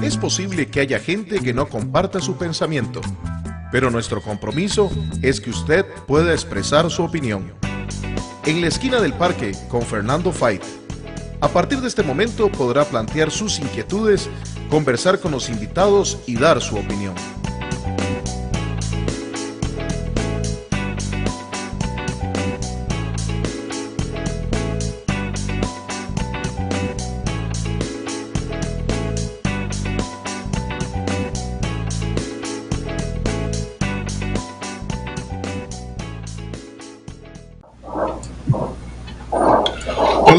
Es posible que haya gente que no comparta su pensamiento, pero nuestro compromiso es que usted pueda expresar su opinión. En la esquina del parque con Fernando Fait. A partir de este momento podrá plantear sus inquietudes, conversar con los invitados y dar su opinión.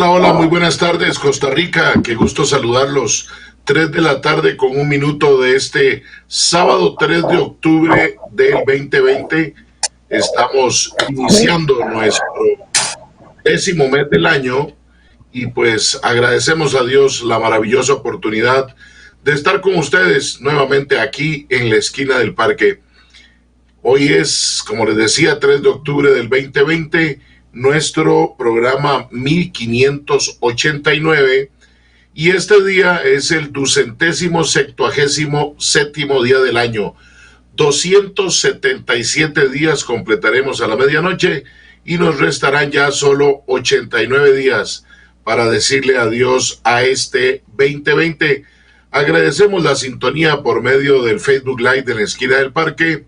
Hola, muy buenas tardes, Costa Rica, qué gusto saludarlos. 3 de la tarde con 1 minuto de este sábado 3 de octubre del 2020. Estamos iniciando nuestro 10º mes del año y pues agradecemos a Dios la maravillosa oportunidad de estar con ustedes nuevamente aquí en la esquina del parque. Hoy es, como les decía, 3 de octubre del 2020, nuestro programa 1589, y este día es el 277º día del año. 277 días completaremos a la medianoche y nos restarán ya solo 89 días para decirle adiós a este 2020. Agradecemos la sintonía por medio del Facebook Live de la esquina del parque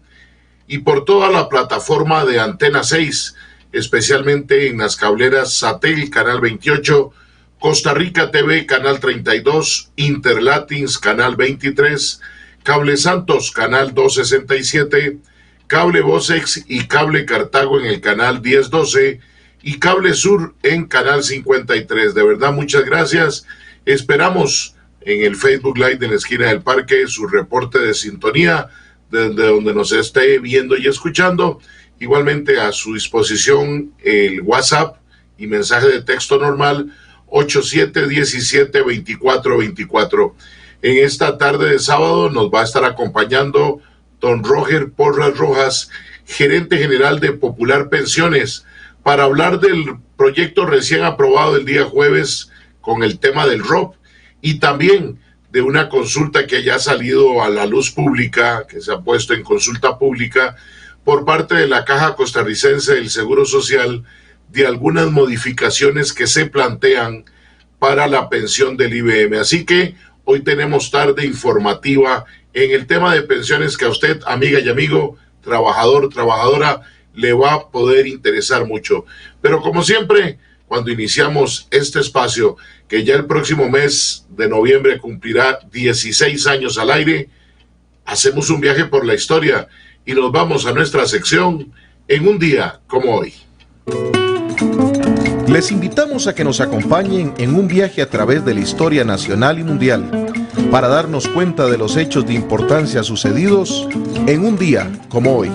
y por toda la plataforma de Antena 6, especialmente en las cableras Satel, Canal 28, Costa Rica TV, Canal 32, Interlatins, Canal 23, Cable Santos, Canal 267, Cable Vocex y Cable Cartago en el Canal 1012 y Cable Sur en Canal 53. De verdad, muchas gracias. Esperamos en el Facebook Live de la esquina del parque su reporte de sintonía desde donde nos esté viendo y escuchando. Igualmente a su disposición el WhatsApp y mensaje de texto normal 8717-2424. En esta tarde de sábado nos va a estar acompañando don Roger Porras Rojas, gerente general de Popular Pensiones, para hablar del proyecto recién aprobado el día jueves con el tema del ROP y también de una consulta que haya salido a la luz pública, que se ha puesto en consulta pública por parte de la Caja Costarricense del Seguro Social, de algunas modificaciones que se plantean para la pensión del IBM. Así que hoy tenemos tarde informativa en el tema de pensiones que a usted, amiga y amigo, trabajador, trabajadora, le va a poder interesar mucho. Pero como siempre, cuando iniciamos este espacio, que ya el próximo mes de noviembre cumplirá 16 años al aire, hacemos un viaje por la historia y nos vamos a nuestra sección en un día como hoy. Les invitamos a que nos acompañen en un viaje a través de la historia nacional y mundial para darnos cuenta de los hechos de importancia sucedidos en un día como hoy.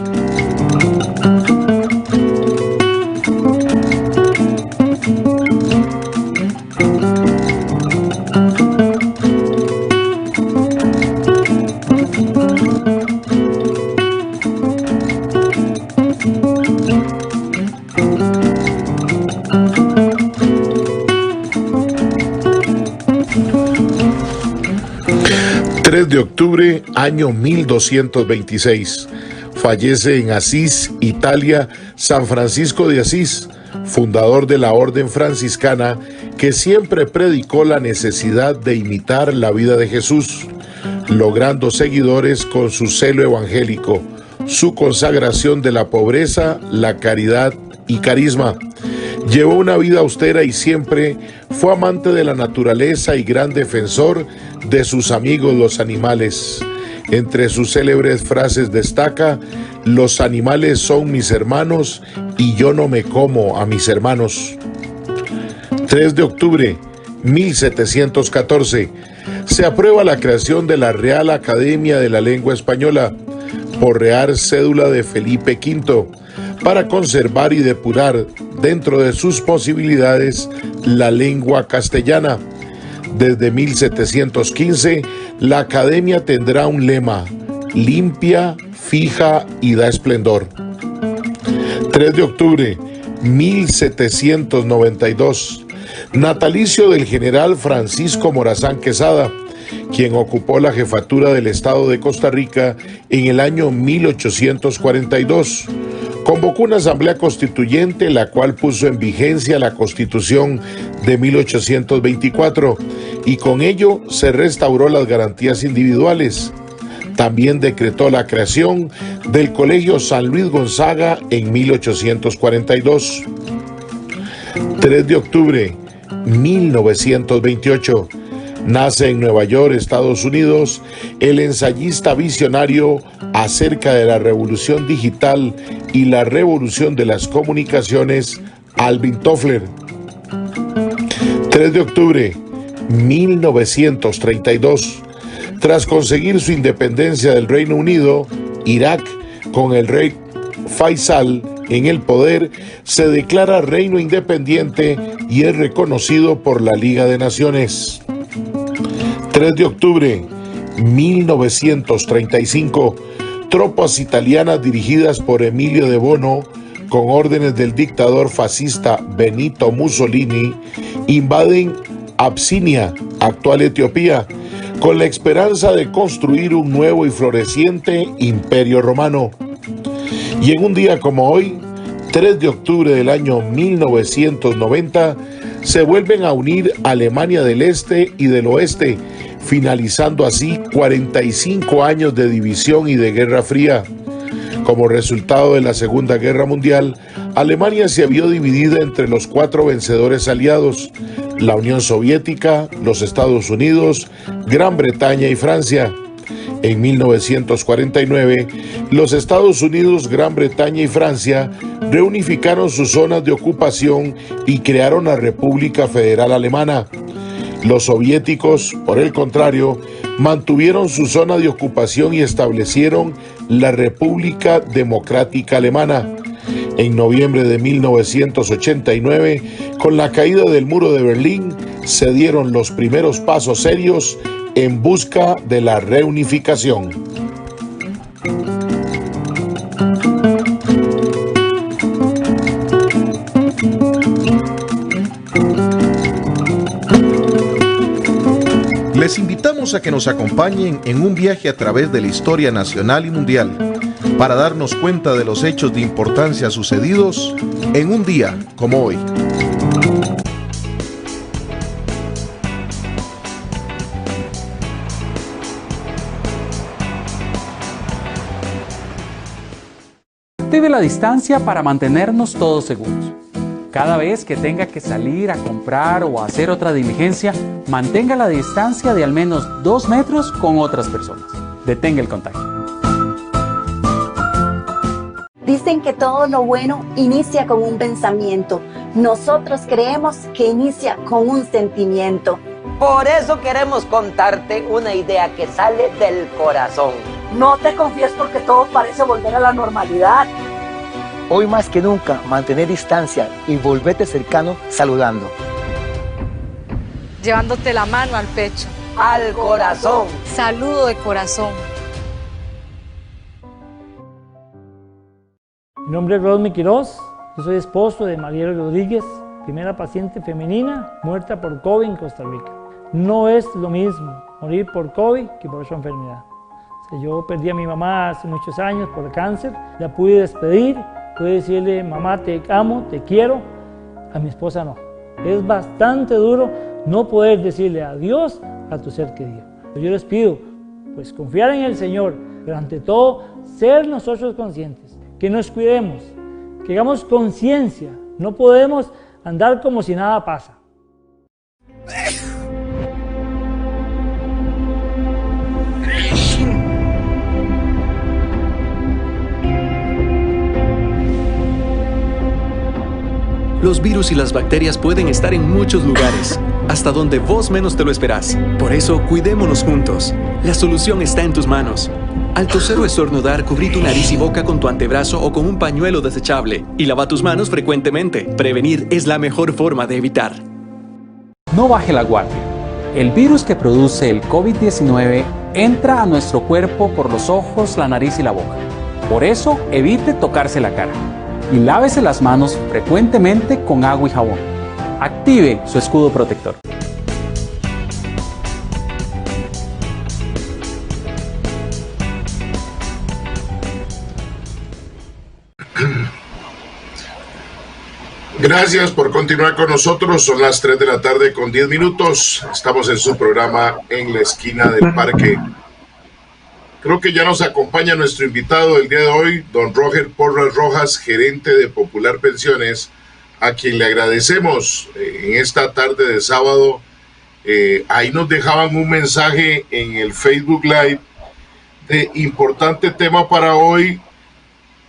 3 de octubre, año 1226. Fallece en Asís, Italia, San Francisco de Asís, fundador de la orden franciscana, que siempre predicó la necesidad de imitar la vida de Jesús, logrando seguidores con su celo evangélico, su consagración de la pobreza, la caridad y carisma. Llevó una vida austera y siempre fue amante de la naturaleza y gran defensor de sus amigos los animales. Entre sus célebres frases destaca: los animales son mis hermanos y yo no me como a mis hermanos. 3 de octubre, 1714. Se aprueba la creación de la Real Academia de la Lengua Española por Real Cédula de Felipe V, para conservar y depurar dentro de sus posibilidades la lengua castellana. Desde 1715, la academia tendrá un lema: limpia, fija y da esplendor. 3 de octubre, 1792. Natalicio del general Francisco Morazán Quesada, quien ocupó la jefatura del Estado de Costa Rica en el año 1842. Convocó una asamblea constituyente, la cual puso en vigencia la Constitución de 1824 y con ello se restauró las garantías individuales. También decretó la creación del Colegio San Luis Gonzaga en 1842. 3 de octubre 1928. Nace en Nueva York, Estados Unidos, el ensayista visionario acerca de la revolución digital y la revolución de las comunicaciones, Alvin Toffler. 3 de octubre 1932. Tras conseguir su independencia del Reino Unido, Irak, con el rey Faisal en el poder, se declara reino independiente y es reconocido por la Liga de Naciones. 3 de octubre 1935. Tropas italianas dirigidas por Emilio de Bono, con órdenes del dictador fascista Benito Mussolini, invaden Absinia, actual Etiopía, con la esperanza de construir un nuevo y floreciente imperio romano. Y en un día como hoy, 3 de octubre del año 1990, se vuelven a unir Alemania del Este y del Oeste, finalizando así 45 años de división y de Guerra Fría. Como resultado de la Segunda Guerra Mundial, Alemania se vio dividida entre los 4 vencedores aliados: la Unión Soviética, los Estados Unidos, Gran Bretaña y Francia. En 1949, los Estados Unidos, Gran Bretaña y Francia reunificaron sus zonas de ocupación y crearon la República Federal Alemana. Los soviéticos, por el contrario, mantuvieron su zona de ocupación y establecieron la República Democrática Alemana. En noviembre de 1989, con la caída del muro de Berlín, se dieron los primeros pasos serios en busca de la reunificación. Les invitamos a que nos acompañen en un viaje a través de la historia nacional y mundial para darnos cuenta de los hechos de importancia sucedidos en un día como hoy. Debe la distancia para mantenernos todos seguros. Cada vez que tenga que salir a comprar o a hacer otra diligencia, mantenga la distancia de al menos 2 metros con otras personas. Detenga el contagio. Dicen que todo lo bueno inicia con un pensamiento. Nosotros creemos que inicia con un sentimiento. Por eso queremos contarte una idea que sale del corazón. No te confíes porque todo parece volver a la normalidad. Hoy más que nunca, mantener distancia y volverte cercano saludando. Llevándote la mano al pecho. Al corazón. Saludo de corazón. Mi nombre es Rodney Quiroz. Yo soy esposo de Mariela Rodríguez, primera paciente femenina muerta por COVID en Costa Rica. No es lo mismo morir por COVID que por otra enfermedad. Yo perdí a mi mamá hace muchos años por cáncer. La pude despedir. Pude decirle: mamá, te amo, te quiero. A mi esposa no. Es bastante duro no poder decirle adiós a tu ser querido. Yo les pido, pues, confiar en el Señor, pero ante todo, ser nosotros conscientes, que nos cuidemos, que hagamos conciencia. No podemos andar como si nada pasa. Los virus y las bacterias pueden estar en muchos lugares, hasta donde vos menos te lo esperás. Por eso, cuidémonos juntos. La solución está en tus manos. Al toser o estornudar, cubrí tu nariz y boca con tu antebrazo o con un pañuelo desechable. Y lava tus manos frecuentemente. Prevenir es la mejor forma de evitar. No baje la guardia. El virus que produce el COVID-19 entra a nuestro cuerpo por los ojos, la nariz y la boca. Por eso, evite tocarse la cara. Y lávese las manos frecuentemente con agua y jabón. Active su escudo protector. Gracias por continuar con nosotros. Son las 3 de la tarde con 10 minutos. Estamos en su programa En la Esquina del Parque. Creo que ya nos acompaña nuestro invitado del día de hoy, don Roger Porras Rojas, gerente de Popular Pensiones, a quien le agradecemos en esta tarde de sábado. Ahí nos dejaban un mensaje en el Facebook Live de importante tema para hoy,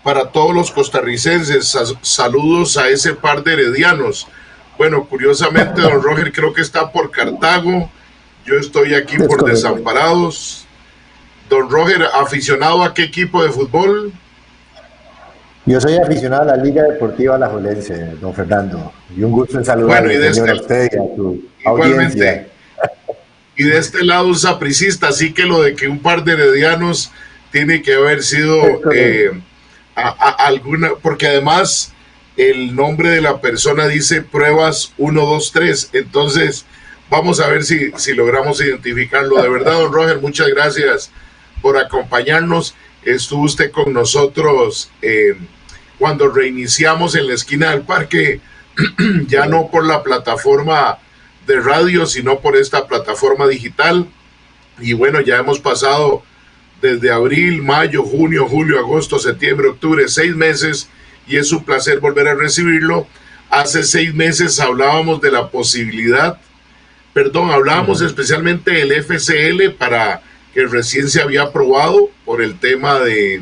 para todos los costarricenses. Saludos a ese par de heredianos. Bueno, curiosamente, don Roger creo que está por Cartago. Yo estoy aquí por Desamparados. Don Roger, ¿aficionado a qué equipo de fútbol? Yo soy aficionado a la Liga Deportiva Alajuelense, don Fernando. Y un gusto en saludar a usted y a su audiencia. Y de este lado un sapricista, así que lo de que un par de heredianos tiene que haber sido alguna, porque además el nombre de la persona dice pruebas 1, 2, 3, entonces vamos a ver si logramos identificarlo. De verdad, don Roger, muchas gracias por acompañarnos. Estuvo usted con nosotros cuando reiniciamos en la esquina del parque, ya no por la plataforma de radio, sino por esta plataforma digital. Y bueno, ya hemos pasado desde abril, mayo, junio, julio, agosto, septiembre, octubre, 6 meses, y es un placer volver a recibirlo. Hace 6 meses hablábamos de la posibilidad, hablábamos especialmente del FCL, para que recién se había aprobado por el tema de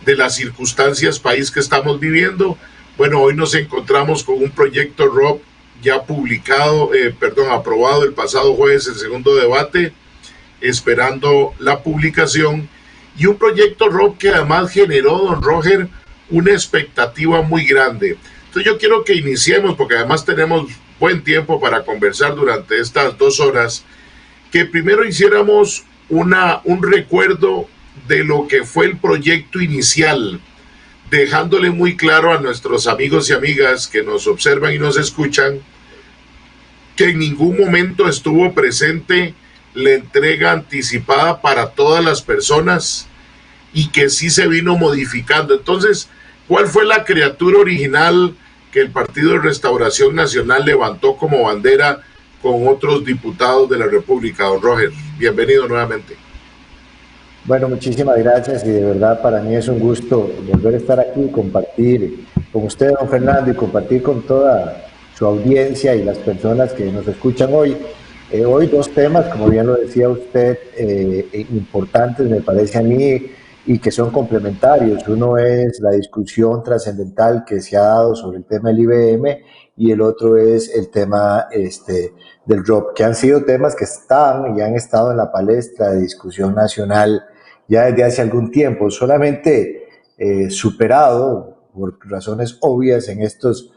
las circunstancias país que estamos viviendo. Bueno, hoy nos encontramos con un proyecto ROP ya publicado, aprobado el pasado jueves, el segundo debate, esperando la publicación, y un proyecto ROP que además generó, don Roger, una expectativa muy grande. Entonces yo quiero que iniciemos, porque además tenemos buen tiempo para conversar durante estas 2 horas, que primero hiciéramos un recuerdo de lo que fue el proyecto inicial, dejándole muy claro a nuestros amigos y amigas que nos observan y nos escuchan que en ningún momento estuvo presente la entrega anticipada para todas las personas y que sí se vino modificando. Entonces, ¿cuál fue la criatura original que el Partido de Restauración Nacional levantó como bandera con otros diputados de la República? Don Roger, bienvenido nuevamente. Bueno, muchísimas gracias, y de verdad para mí es un gusto volver a estar aquí y compartir con usted, don Fernando, y compartir con toda su audiencia y las personas que nos escuchan hoy. Hoy 2 temas, como bien lo decía usted, importantes me parece a mí, y que son complementarios. Uno es la discusión trascendental que se ha dado sobre el tema del IBM, y el otro es el tema del ROP, que han sido temas que están y han estado en la palestra de discusión nacional ya desde hace algún tiempo, solamente superado por razones obvias en estos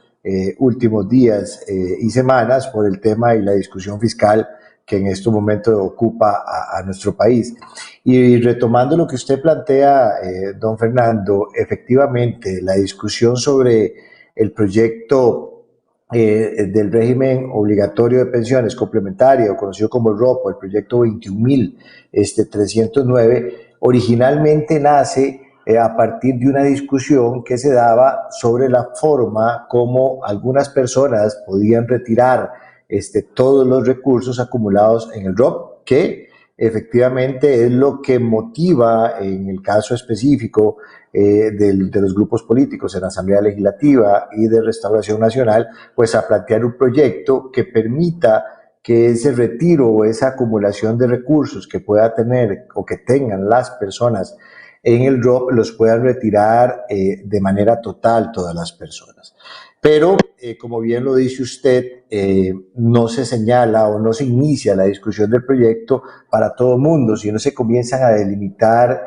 últimos días y semanas por el tema y la discusión fiscal que en estos momentos ocupa a nuestro país. Y retomando lo que usted plantea, don Fernando, efectivamente la discusión sobre el proyecto del régimen obligatorio de pensiones complementario, conocido como el ROP, el proyecto 21.309, originalmente nace a partir de una discusión que se daba sobre la forma como algunas personas podían retirar todos los recursos acumulados en el ROP, que efectivamente es lo que motiva, en el caso específico de los grupos políticos en la Asamblea Legislativa y de Restauración Nacional, pues a plantear un proyecto que permita que ese retiro o esa acumulación de recursos que pueda tener o que tengan las personas en el ROP los puedan retirar de manera total todas las personas. Pero, como bien lo dice usted, no se señala o no se inicia la discusión del proyecto para todo el mundo, sino se comienzan a delimitar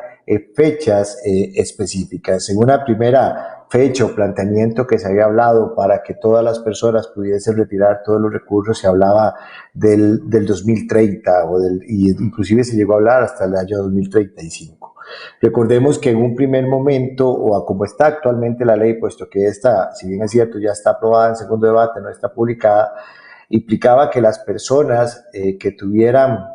fechas específicas. En una primera fecha o planteamiento que se había hablado para que todas las personas pudiesen retirar todos los recursos, se hablaba del 2030, y inclusive se llegó a hablar hasta el año 2035. Recordemos que en un primer momento, o como está actualmente la ley, puesto que esta, si bien es cierto, ya está aprobada en segundo debate, no está publicada, implicaba que las personas que tuvieran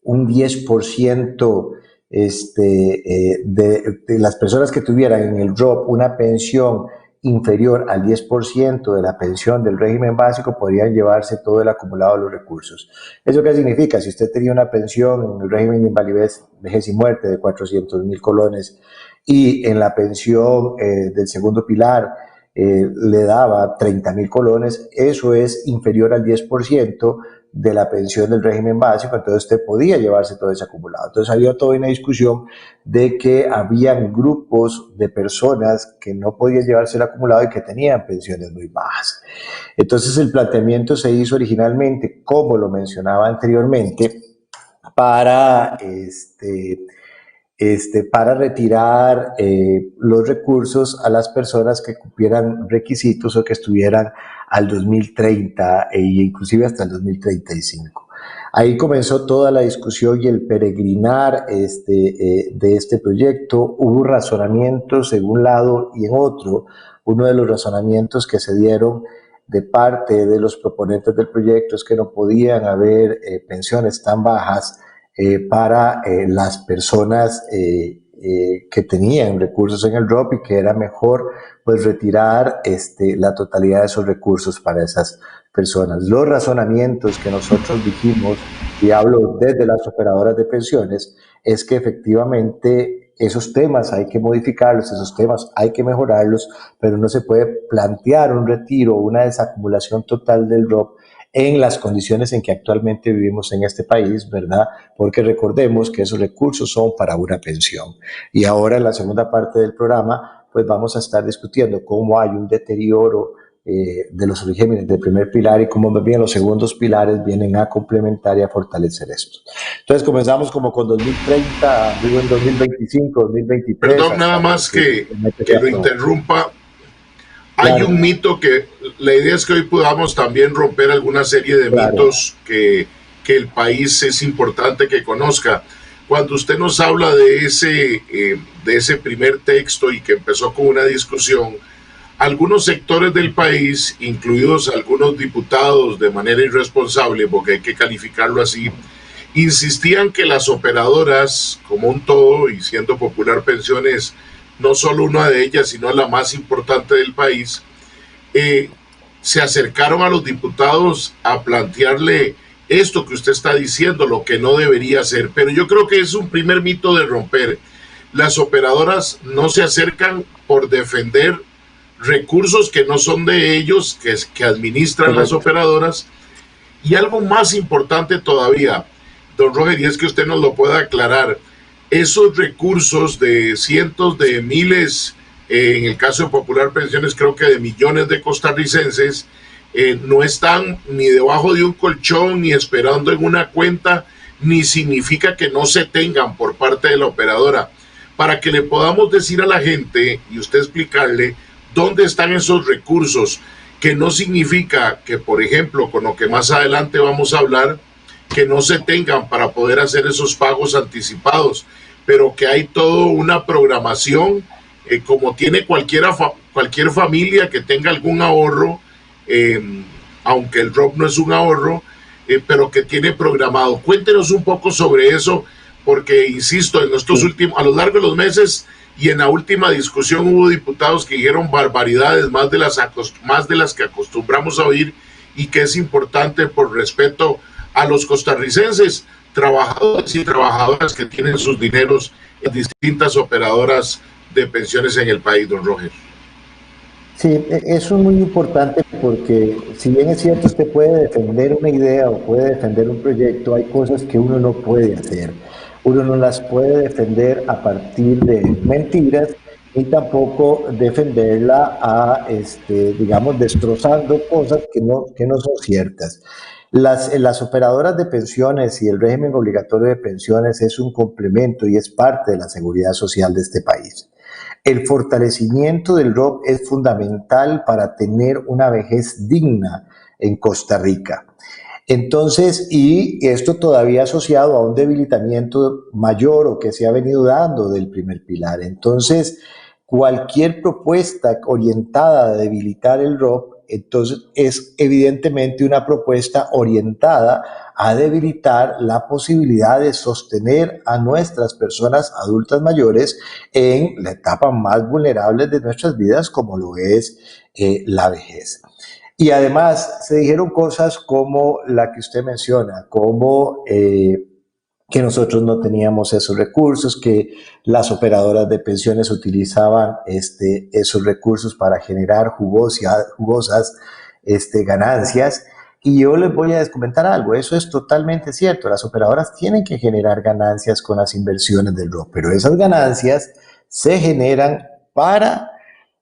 un 10% de las personas que tuvieran en el ROP una pensión inferior al 10% de la pensión del régimen básico, podrían llevarse todo el acumulado de los recursos. ¿Eso qué significa? Si usted tenía una pensión en el régimen de invalidez, vejez y muerte de 400.000 colones y en la pensión del segundo pilar le daba 30.000 colones, eso es inferior al 10% de la pensión del régimen básico, entonces usted podía llevarse todo ese acumulado. Entonces había toda una discusión de que habían grupos de personas que no podían llevarse el acumulado y que tenían pensiones muy bajas. Entonces el planteamiento se hizo originalmente, como lo mencionaba anteriormente, para retirar los recursos a las personas que cumplieran requisitos o que estuvieran al 2030 e inclusive hasta el 2035. Ahí comenzó toda la discusión y el peregrinar de este proyecto. Hubo razonamientos en un lado y en otro. Uno de los razonamientos que se dieron de parte de los proponentes del proyecto es que no podían haber pensiones tan bajas para las personas que tenían recursos en el ROP y que era mejor pues retirar la totalidad de esos recursos para esas personas. Los razonamientos que nosotros dijimos, y hablo desde las operadoras de pensiones, es que efectivamente esos temas hay que modificarlos, esos temas hay que mejorarlos, pero no se puede plantear un retiro o una desacumulación total del ROP en las condiciones en que actualmente vivimos en este país, ¿verdad? Porque recordemos que esos recursos son para una pensión. Y ahora en la segunda parte del programa, pues vamos a estar discutiendo cómo hay un deterioro de los regímenes del primer pilar y cómo más bien los segundos pilares vienen a complementar y a fortalecer esto. Entonces comenzamos como con 2030, digo en 2025, 2023. Perdón, nada más que lo interrumpa. Hay un mito que la idea es que hoy podamos también romper alguna serie de mitos que el país es importante que conozca. Cuando usted nos habla de ese primer texto y que empezó con una discusión, algunos sectores del país, incluidos algunos diputados de manera irresponsable, porque hay que calificarlo así, insistían que las operadoras, como un todo, y siendo Popular Pensiones no solo una de ellas, sino la más importante del país, se acercaron a los diputados a plantearle esto que usted está diciendo, lo que no debería ser. Pero yo creo que es un primer mito de romper. Las operadoras no se acercan por defender recursos que no son de ellos, que administran las operadoras. Y algo más importante todavía, don Roger, y es que usted nos lo pueda aclarar, esos recursos de cientos de miles, en el caso de Popular Pensiones creo que de millones de costarricenses, no están ni debajo de un colchón ni esperando en una cuenta, ni significa que no se tengan por parte de la operadora. Para que le podamos decir a la gente y usted explicarle dónde están esos recursos, que no significa que, por ejemplo, con lo que más adelante vamos a hablar, que no se tengan para poder hacer esos pagos anticipados, pero que hay toda una programación, como tiene cualquier familia que tenga algún ahorro, aunque el ROP no es un ahorro, pero que tiene programado. Cuéntenos un poco sobre eso, porque insisto, en estos últimos, a lo largo de los meses y en la última discusión hubo diputados que dijeron barbaridades, más de las que acostumbramos a oír, y que es importante por respeto a los costarricenses, trabajadores y trabajadoras que tienen sus dineros en distintas operadoras de pensiones en el país, don Roger. Sí, eso es muy importante porque si bien es cierto usted puede defender una idea o puede defender un proyecto, hay cosas que uno no puede hacer. Uno no las puede defender a partir de mentiras ni tampoco defenderla digamos, destrozando cosas que no son ciertas. Las operadoras de pensiones y el régimen obligatorio de pensiones es un complemento y es parte de la seguridad social de este país. El fortalecimiento del ROP es fundamental para tener una vejez digna en Costa Rica. Entonces, y esto todavía asociado a un debilitamiento mayor o que se ha venido dando del primer pilar. Entonces, cualquier propuesta orientada a debilitar el ROP Entonces es evidentemente una propuesta orientada a debilitar la posibilidad de sostener a nuestras personas adultas mayores en la etapa más vulnerable de nuestras vidas, como lo es la vejez. Y además se dijeron cosas como la que usted menciona, como que nosotros no teníamos esos recursos, que las operadoras de pensiones utilizaban esos recursos para generar jugosas ganancias. Y yo les voy a comentar algo, eso es totalmente cierto, las operadoras tienen que generar ganancias con las inversiones del ROP, pero esas ganancias se generan para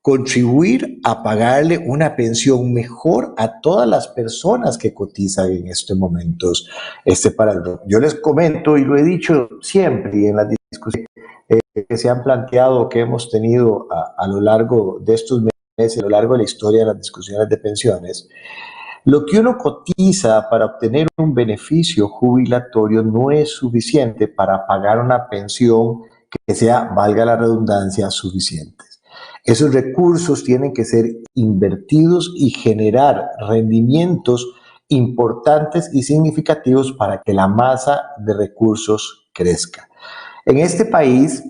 contribuir a pagarle una pensión mejor a todas las personas que cotizan en estos momentos para el ROP. Yo les comento, y lo he dicho siempre, y en las discusiones que se han planteado, que hemos tenido a lo largo de estos meses, a lo largo de la historia de las discusiones de pensiones, lo que uno cotiza para obtener un beneficio jubilatorio no es suficiente para pagar una pensión que sea, valga la redundancia, suficiente. Esos recursos tienen que ser invertidos y generar rendimientos importantes y significativos para que la masa de recursos crezca. En este país,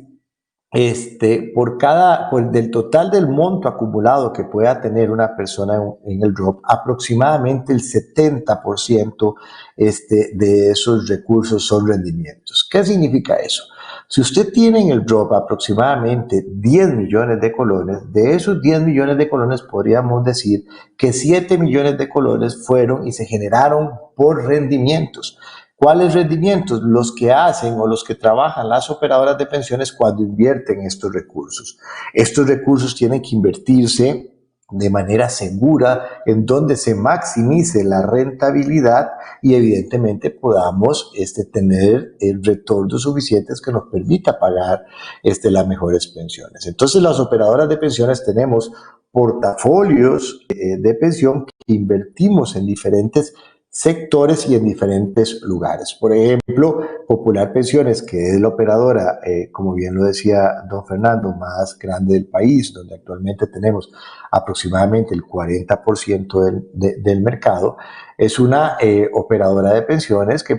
del total del monto acumulado que pueda tener una persona en el ROP, aproximadamente el 70% de esos recursos son rendimientos. ¿Qué significa eso? Si usted tiene en el ROP aproximadamente 10 millones de colones, de esos 10 millones de colones podríamos decir que 7 millones de colones fueron y se generaron por rendimientos. ¿Cuáles rendimientos? Los que hacen o los que trabajan las operadoras de pensiones cuando invierten estos recursos. Estos recursos tienen que invertirse de manera segura, en donde se maximice la rentabilidad y evidentemente podamos tener retornos suficientes que nos permita pagar las mejores pensiones. Entonces las operadoras de pensiones tenemos portafolios de pensión que invertimos en diferentes sectores y en diferentes lugares. Por ejemplo, Popular Pensiones, que es la operadora, como bien lo decía don Fernando, más grande del país, donde actualmente tenemos aproximadamente el 40% del mercado, es una operadora de pensiones que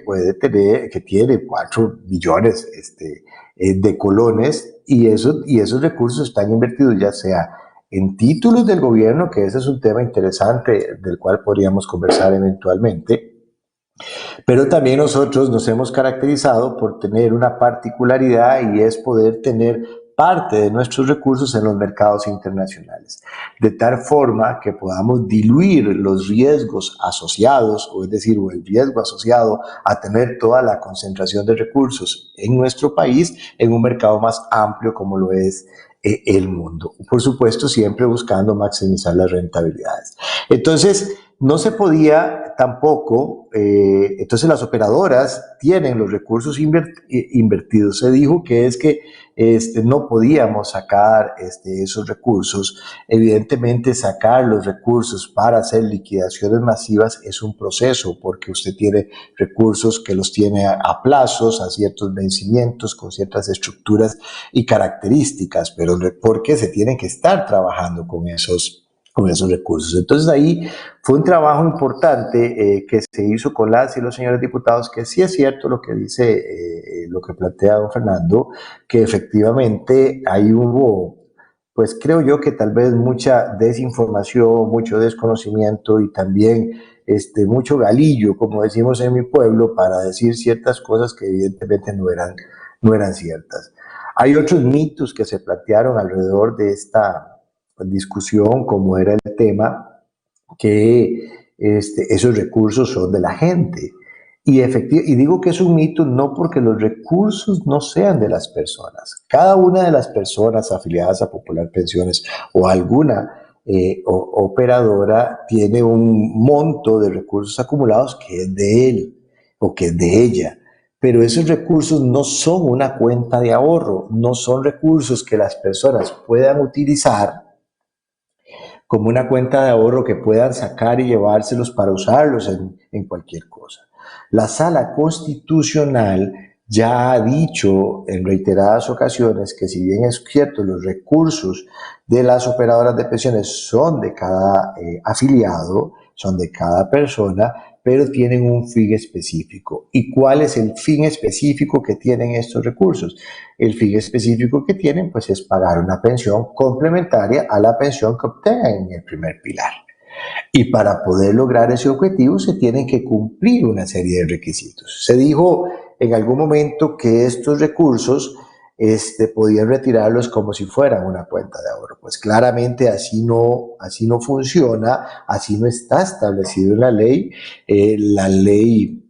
tiene 4 billones de colones y esos recursos están invertidos ya sea en títulos del gobierno, que ese es un tema interesante del cual podríamos conversar eventualmente, pero también nosotros nos hemos caracterizado por tener una particularidad y es poder tener parte de nuestros recursos en los mercados internacionales, de tal forma que podamos diluir los riesgos asociados, o es decir, el riesgo asociado a tener toda la concentración de recursos en nuestro país en un mercado más amplio como lo es el mundo. Por supuesto, siempre buscando maximizar las rentabilidades. Entonces, no se podía tampoco, entonces las operadoras tienen los recursos invertidos. Se dijo que es que no podíamos sacar esos recursos. Evidentemente, sacar los recursos para hacer liquidaciones masivas es un proceso, porque usted tiene recursos que los tiene a plazos, a ciertos vencimientos, con ciertas estructuras y características, pero porque se tiene que estar trabajando con esos recursos. Entonces ahí fue un trabajo importante que se hizo con las y los señores diputados, que sí es cierto lo que dice, lo que plantea don Fernando, que efectivamente ahí hubo, pues creo yo que tal vez mucha desinformación, mucho desconocimiento y también mucho galillo, como decimos en mi pueblo, para decir ciertas cosas que evidentemente no eran ciertas. Hay otros mitos que se plantearon alrededor de esta discusión, como era el tema que esos recursos son de la gente. Y digo que es un mito no porque los recursos no sean de las personas. Cada una de las personas afiliadas a Popular Pensiones o alguna operadora tiene un monto de recursos acumulados que es de él o que es de ella. Pero esos recursos no son una cuenta de ahorro, no son recursos que las personas puedan utilizar como una cuenta de ahorro que puedan sacar y llevárselos para usarlos en cualquier cosa. La Sala Constitucional ya ha dicho en reiteradas ocasiones que si bien es cierto los recursos de las operadoras de pensiones son de cada afiliado, son de cada persona, pero tienen un fin específico. ¿Y cuál es el fin específico que tienen estos recursos? El fin específico que tienen pues es pagar una pensión complementaria a la pensión que obtengan en el primer pilar. Y para poder lograr ese objetivo se tienen que cumplir una serie de requisitos. Se dijo en algún momento que estos recursos podían retirarlos como si fueran una cuenta de ahorro. Pues claramente así no funciona, así no está establecido en la ley. La ley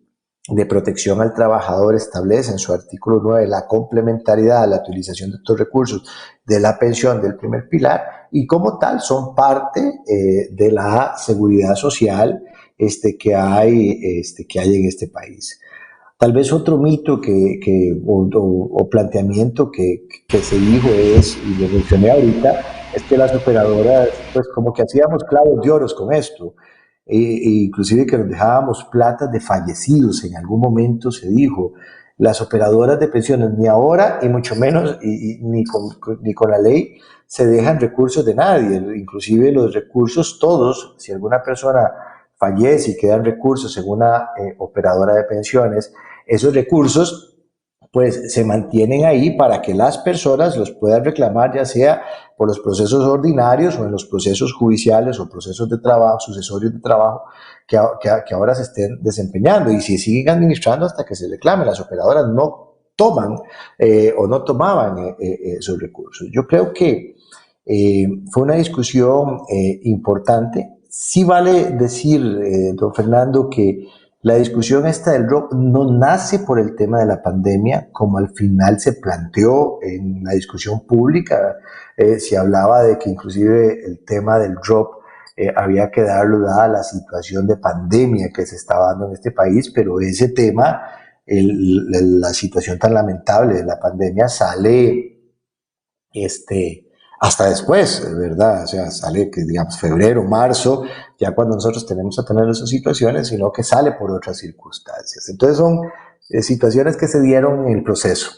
de protección al trabajador establece en su artículo 9 la complementariedad a la utilización de estos recursos de la pensión del primer pilar y como tal son parte de la seguridad social que hay en este país. Tal vez otro mito o planteamiento que se dijo es, y lo mencioné ahorita, es que las operadoras, pues como que hacíamos clavos de oros con esto, inclusive que nos dejábamos platas de fallecidos, en algún momento se dijo. Las operadoras de pensiones ni ahora y mucho menos ni con la ley se dejan recursos de nadie, inclusive los recursos todos, si alguna persona fallece y quedan recursos en una operadora de pensiones, esos recursos pues se mantienen ahí para que las personas los puedan reclamar, ya sea por los procesos ordinarios o en los procesos judiciales o procesos de trabajo, sucesorios de trabajo que ahora se estén desempeñando y se siguen administrando hasta que se reclame. Las operadoras no toman o no tomaban esos recursos. Yo creo que fue una discusión importante. Sí vale decir, don Fernando, que la discusión esta del ROP no nace por el tema de la pandemia, como al final se planteó en la discusión pública. Se hablaba de que inclusive el tema del ROP había que darlo dada la situación de pandemia que se estaba dando en este país, pero ese tema, la situación tan lamentable de la pandemia sale hasta después, ¿verdad? O sea, sale que digamos febrero, marzo, ya cuando nosotros tenemos a tener esas situaciones, sino que sale por otras circunstancias. Entonces son situaciones que se dieron en el proceso.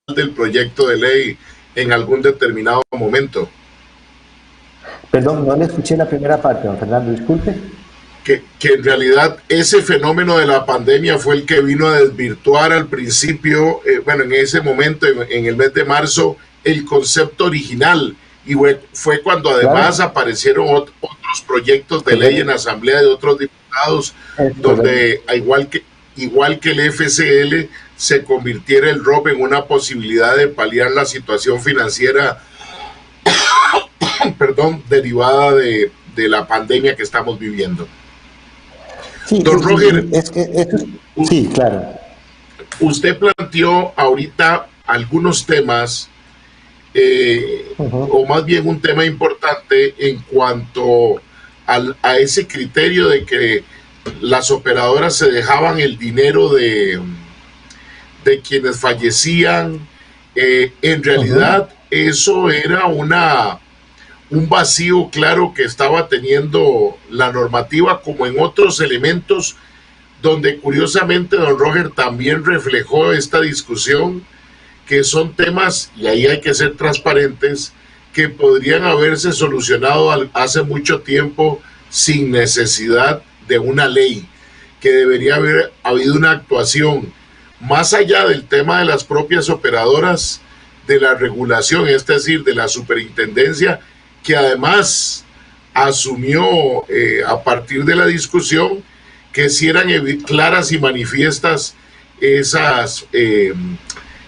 Del proyecto de ley en algún determinado momento. Perdón, no le escuché la primera parte, don Fernando, disculpe. Que en realidad ese fenómeno de la pandemia fue el que vino a desvirtuar al principio, en ese momento, en el mes de marzo, el concepto original, y fue cuando además aparecieron otros proyectos de ley en la Asamblea de otros diputados, donde igual que el FCL se convirtiera el ROP en una posibilidad de paliar la situación financiera derivada de la pandemia que estamos viviendo. Sí, don Roger, sí, claro. Usted planteó ahorita algunos temas, o más bien un tema importante en cuanto a ese criterio de que las operadoras se dejaban el dinero de quienes fallecían. En realidad eso era un vacío claro que estaba teniendo la normativa, como en otros elementos donde curiosamente don Roger también reflejó esta discusión, que son temas, y ahí hay que ser transparentes, que podrían haberse solucionado hace mucho tiempo sin necesidad de una ley, que debería haber habido una actuación más allá del tema de las propias operadoras, de la regulación, es decir, de la superintendencia, que además asumió a partir de la discusión que si eran claras y manifiestas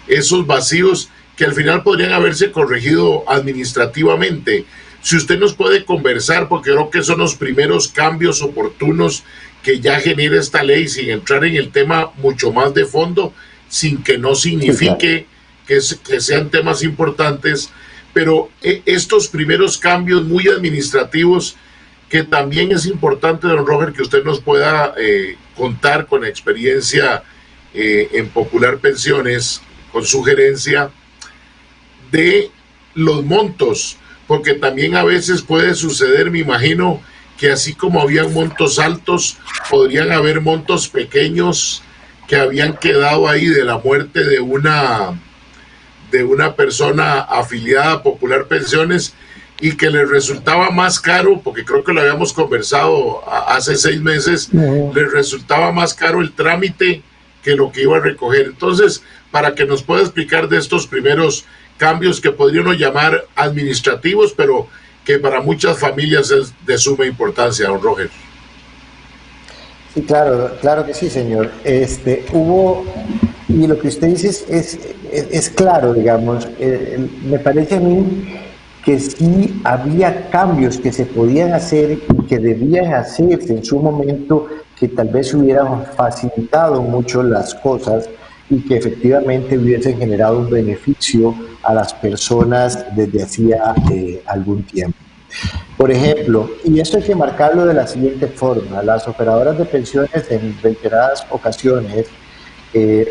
esos vacíos que al final podrían haberse corregido administrativamente. Si usted nos puede conversar, porque creo que son los primeros cambios oportunos que ya genera esta ley, sin entrar en el tema mucho más de fondo, sin que no signifique que sean temas importantes, pero estos primeros cambios muy administrativos, que también es importante, don Roger, que usted nos pueda contar con experiencia en Popular Pensiones, con sugerencia de los montos, porque también a veces puede suceder, me imagino, que así como habían montos altos, podrían haber montos pequeños que habían quedado ahí de la muerte de una persona afiliada a Popular Pensiones y que les resultaba más caro, porque creo que lo habíamos conversado hace 6 meses, les resultaba más caro el trámite que lo que iba a recoger. Entonces, para que nos pueda explicar de estos primeros cambios que podríamos llamar administrativos, pero que para muchas familias es de suma importancia, don Roger. Sí, claro que sí, señor. Hubo, y lo que usted dice es claro, digamos. Me parece a mí que sí había cambios que se podían hacer y que debían hacerse en su momento, que tal vez hubieran facilitado mucho las cosas y que efectivamente hubiesen generado un beneficio a las personas desde hacía algún tiempo. Por ejemplo, y esto hay que marcarlo de la siguiente forma: las operadoras de pensiones en reiteradas ocasiones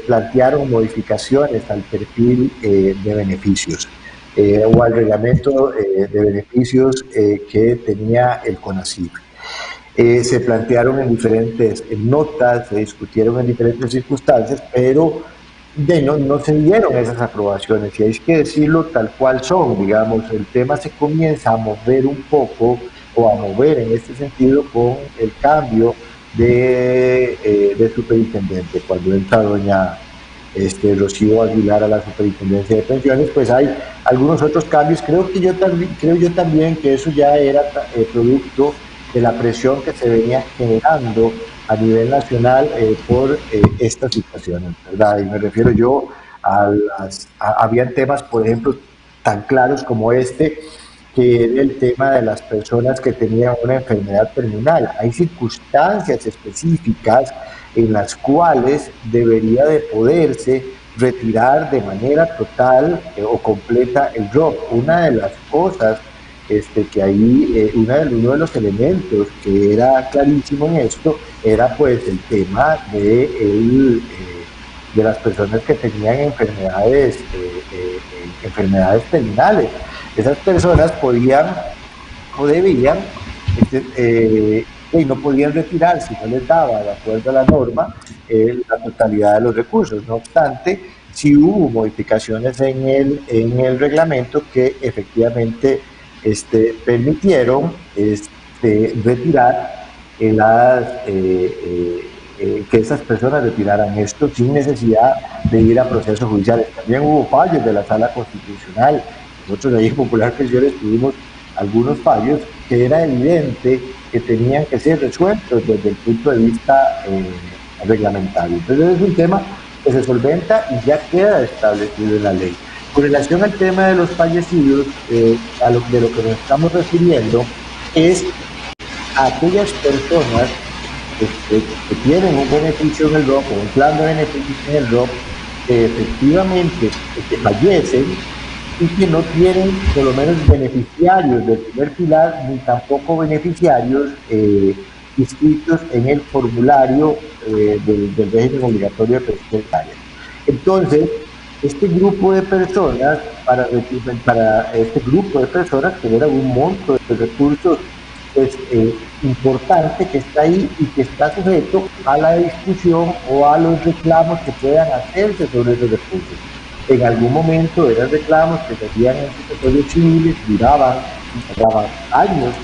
plantearon modificaciones al perfil de beneficios o al reglamento de beneficios que tenía el CONACYT. Se plantearon en diferentes notas, se discutieron en diferentes circunstancias, pero no se dieron esas aprobaciones, y hay que decirlo tal cual son. Digamos, el tema se comienza a mover un poco, o a mover en este sentido, con el cambio de superintendente. Cuando entra doña Rocío Aguilar a la superintendencia de pensiones, pues hay algunos otros cambios. Creo yo también que eso ya era producto de la presión que se venía generando a nivel nacional por estas situaciones, ¿verdad? Y me refiero yo habían temas, por ejemplo, tan claros como que era el tema de las personas que tenían una enfermedad terminal. Hay circunstancias específicas en las cuales debería de poderse retirar de manera total o completa el ROP. Una de las cosas que ahí, uno de los elementos que era clarísimo en esto era pues el tema de las personas que tenían enfermedades terminales. Esas personas podían o debían y no podían retirar si no les daba, de acuerdo a la norma, la totalidad de los recursos. No obstante, sí hubo modificaciones en el reglamento que efectivamente permitieron retirar que esas personas retiraran esto sin necesidad de ir a procesos judiciales. También hubo fallos de la Sala Constitucional. Nosotros ahí en Popular Pensiones tuvimos algunos fallos que era evidente que tenían que ser resueltos desde el punto de vista reglamentario. Entonces es un tema que se solventa y ya queda establecido en la ley. Con relación al tema de los fallecidos, de lo que nos estamos refiriendo es a aquellas personas que tienen un beneficio en el ROP o un plan de beneficios en el ROP, que efectivamente que fallecen y que no tienen por lo menos beneficiarios del primer pilar ni tampoco beneficiarios inscritos en el formulario del régimen obligatorio de pensión primaria. Entonces, este grupo de personas, para este grupo de personas genera un monto de recursos importante que está ahí y que está sujeto a la discusión o a los reclamos que puedan hacerse sobre esos recursos. En algún momento eran reclamos que se hacían en secretarios civiles, duraban años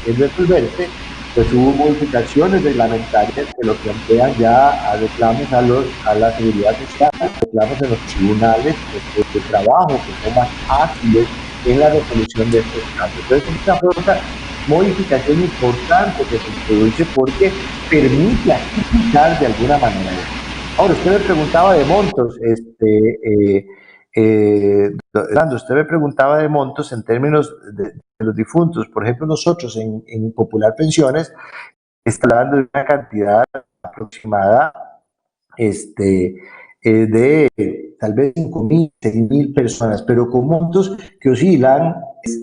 en resolverse, pues hubo modificaciones reglamentarias que lo plantean ya a reclamos a la seguridad social, reclamos en los tribunales de trabajo, que son más ágiles en la resolución de estos casos. Entonces, esta fue otra modificación importante que se introduce porque permite agilizar de alguna manera. Ahora, usted me preguntaba de montos, usted me preguntaba de montos en términos de los difuntos. Por ejemplo, nosotros en Popular Pensiones estamos hablando de una cantidad aproximada de tal vez 5.000, 6.000 personas, pero con montos que oscilan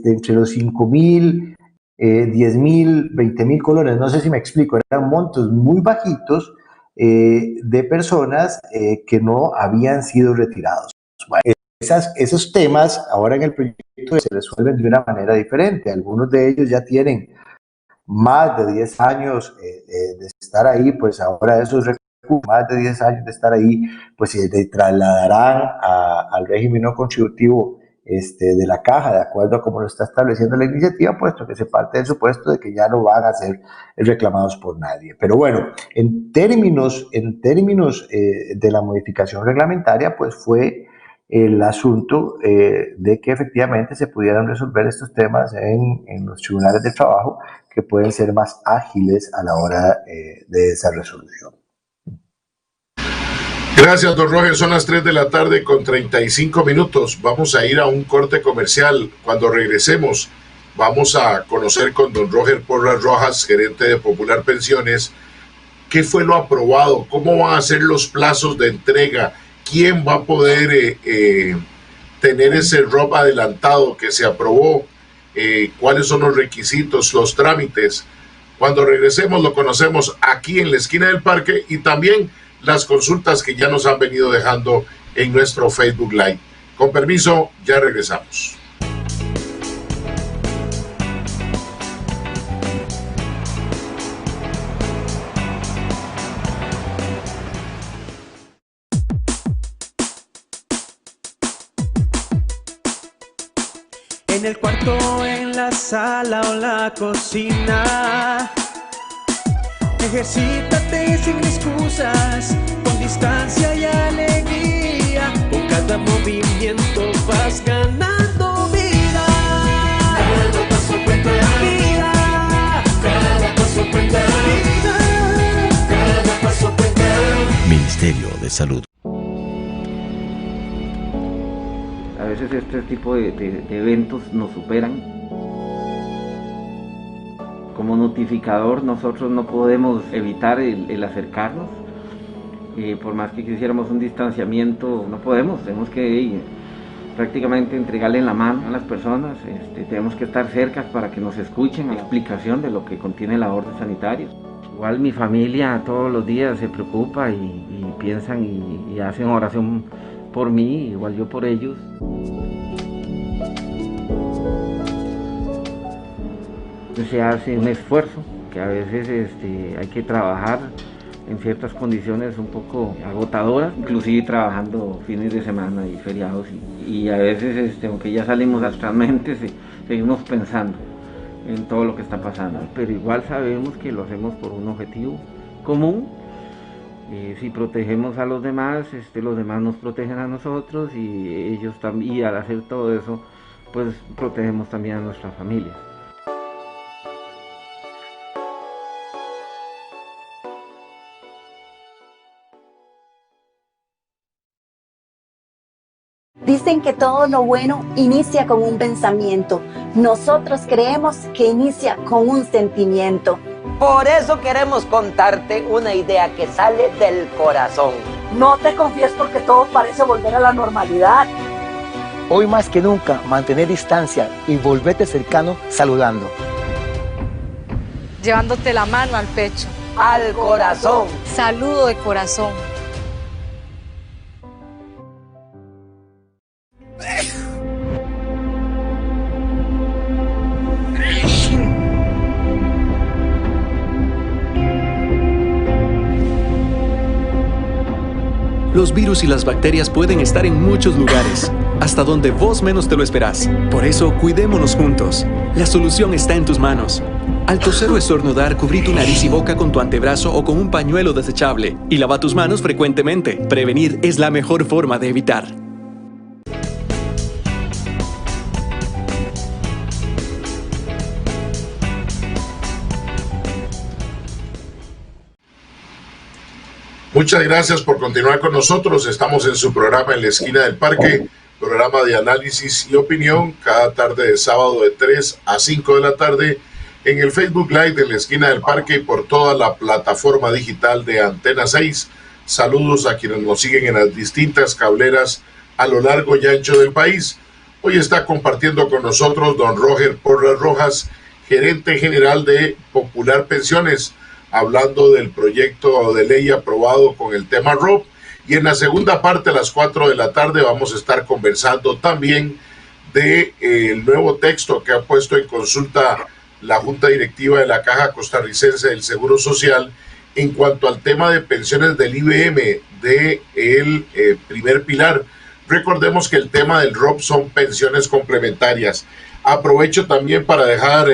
entre los 5.000, 10.000, 20.000 colones. No sé si me explico, eran montos muy bajitos de personas que no habían sido retirados. Bueno, esos temas ahora en el proyecto se resuelven de una manera diferente. Algunos de ellos ya tienen más de 10 años de estar ahí, pues ahora esos recursos, más de 10 años de estar ahí, pues se trasladarán al régimen no contributivo de la caja, de acuerdo a cómo lo está estableciendo la iniciativa, puesto que se parte del supuesto de que ya no van a ser reclamados por nadie. Pero bueno, en términos de la modificación reglamentaria, pues fue el asunto de que efectivamente se pudieran resolver estos temas en los tribunales de trabajo, que pueden ser más ágiles a la hora de esa resolución. Gracias, don Roger. Son las 3 de la tarde con 35 minutos. Vamos a ir a un corte comercial. Cuando regresemos, vamos a conocer con don Roger Porras Rojas, gerente de Popular Pensiones, qué fue lo aprobado, cómo van a ser los plazos de entrega, quién va a poder tener ese ROP adelantado que se aprobó, cuáles son los requisitos, los trámites. Cuando regresemos lo conocemos aquí en la esquina del parque, y también las consultas que ya nos han venido dejando en nuestro Facebook Live. Con permiso, ya regresamos. En el cuarto, en la sala o la cocina, ejercítate sin excusas, con distancia y alegría. Con cada movimiento vas ganando vida. Cada paso cuenta vida. Cada paso cuenta vida. Cada paso cuenta. Ministerio de Salud. A veces este tipo de eventos nos superan. Como notificador nosotros no podemos evitar el acercarnos, por más que quisiéramos un distanciamiento no podemos, tenemos que prácticamente entregarle en la mano a las personas, tenemos que estar cerca para que nos escuchen la explicación de lo que contiene la orden sanitaria. Igual mi familia todos los días se preocupa y piensan y hacen oración por mí, igual yo por ellos. Se hace un esfuerzo que a veces hay que trabajar en ciertas condiciones un poco agotadoras, inclusive trabajando fines de semana y feriados, y a veces aunque ya salimos astralmente seguimos pensando en todo lo que está pasando, pero igual sabemos que lo hacemos por un objetivo común. Si protegemos a los demás nos protegen a nosotros, y ellos también, y al hacer todo eso pues protegemos también a nuestra familia. Dicen que todo lo bueno inicia con un pensamiento. Nosotros creemos que inicia con un sentimiento. Por eso queremos contarte una idea que sale del corazón. No te confíes porque todo parece volver a la normalidad. Hoy más que nunca, mantener distancia y volverte cercano saludando. Llevándote la mano al pecho. Al corazón. Saludo de corazón. Los virus y las bacterias pueden estar en muchos lugares, hasta donde vos menos te lo esperás. Por eso, cuidémonos juntos. La solución está en tus manos. Al toser o estornudar, cubrí tu nariz y boca con tu antebrazo o con un pañuelo desechable. Y lava tus manos frecuentemente. Prevenir es la mejor forma de evitar. Muchas gracias por continuar con nosotros. Estamos en su programa En la Esquina del Parque, programa de análisis y opinión, cada tarde de sábado de 3 a 5 de la tarde en el Facebook Live de La Esquina del Parque y por toda la plataforma digital de Antena 6. Saludos a quienes nos siguen en las distintas cableras a lo largo y ancho del país. Hoy está compartiendo con nosotros don Roger Porras Rojas, gerente general de Popular Pensiones, hablando del proyecto de ley aprobado con el tema ROP. Y en la segunda parte, a las 4 de la tarde, vamos a estar conversando también de el nuevo texto que ha puesto en consulta la Junta Directiva de la Caja Costarricense del Seguro Social en cuanto al tema de pensiones del IBM, del primer pilar. Recordemos que el tema del ROP son pensiones complementarias. Aprovecho también para dejar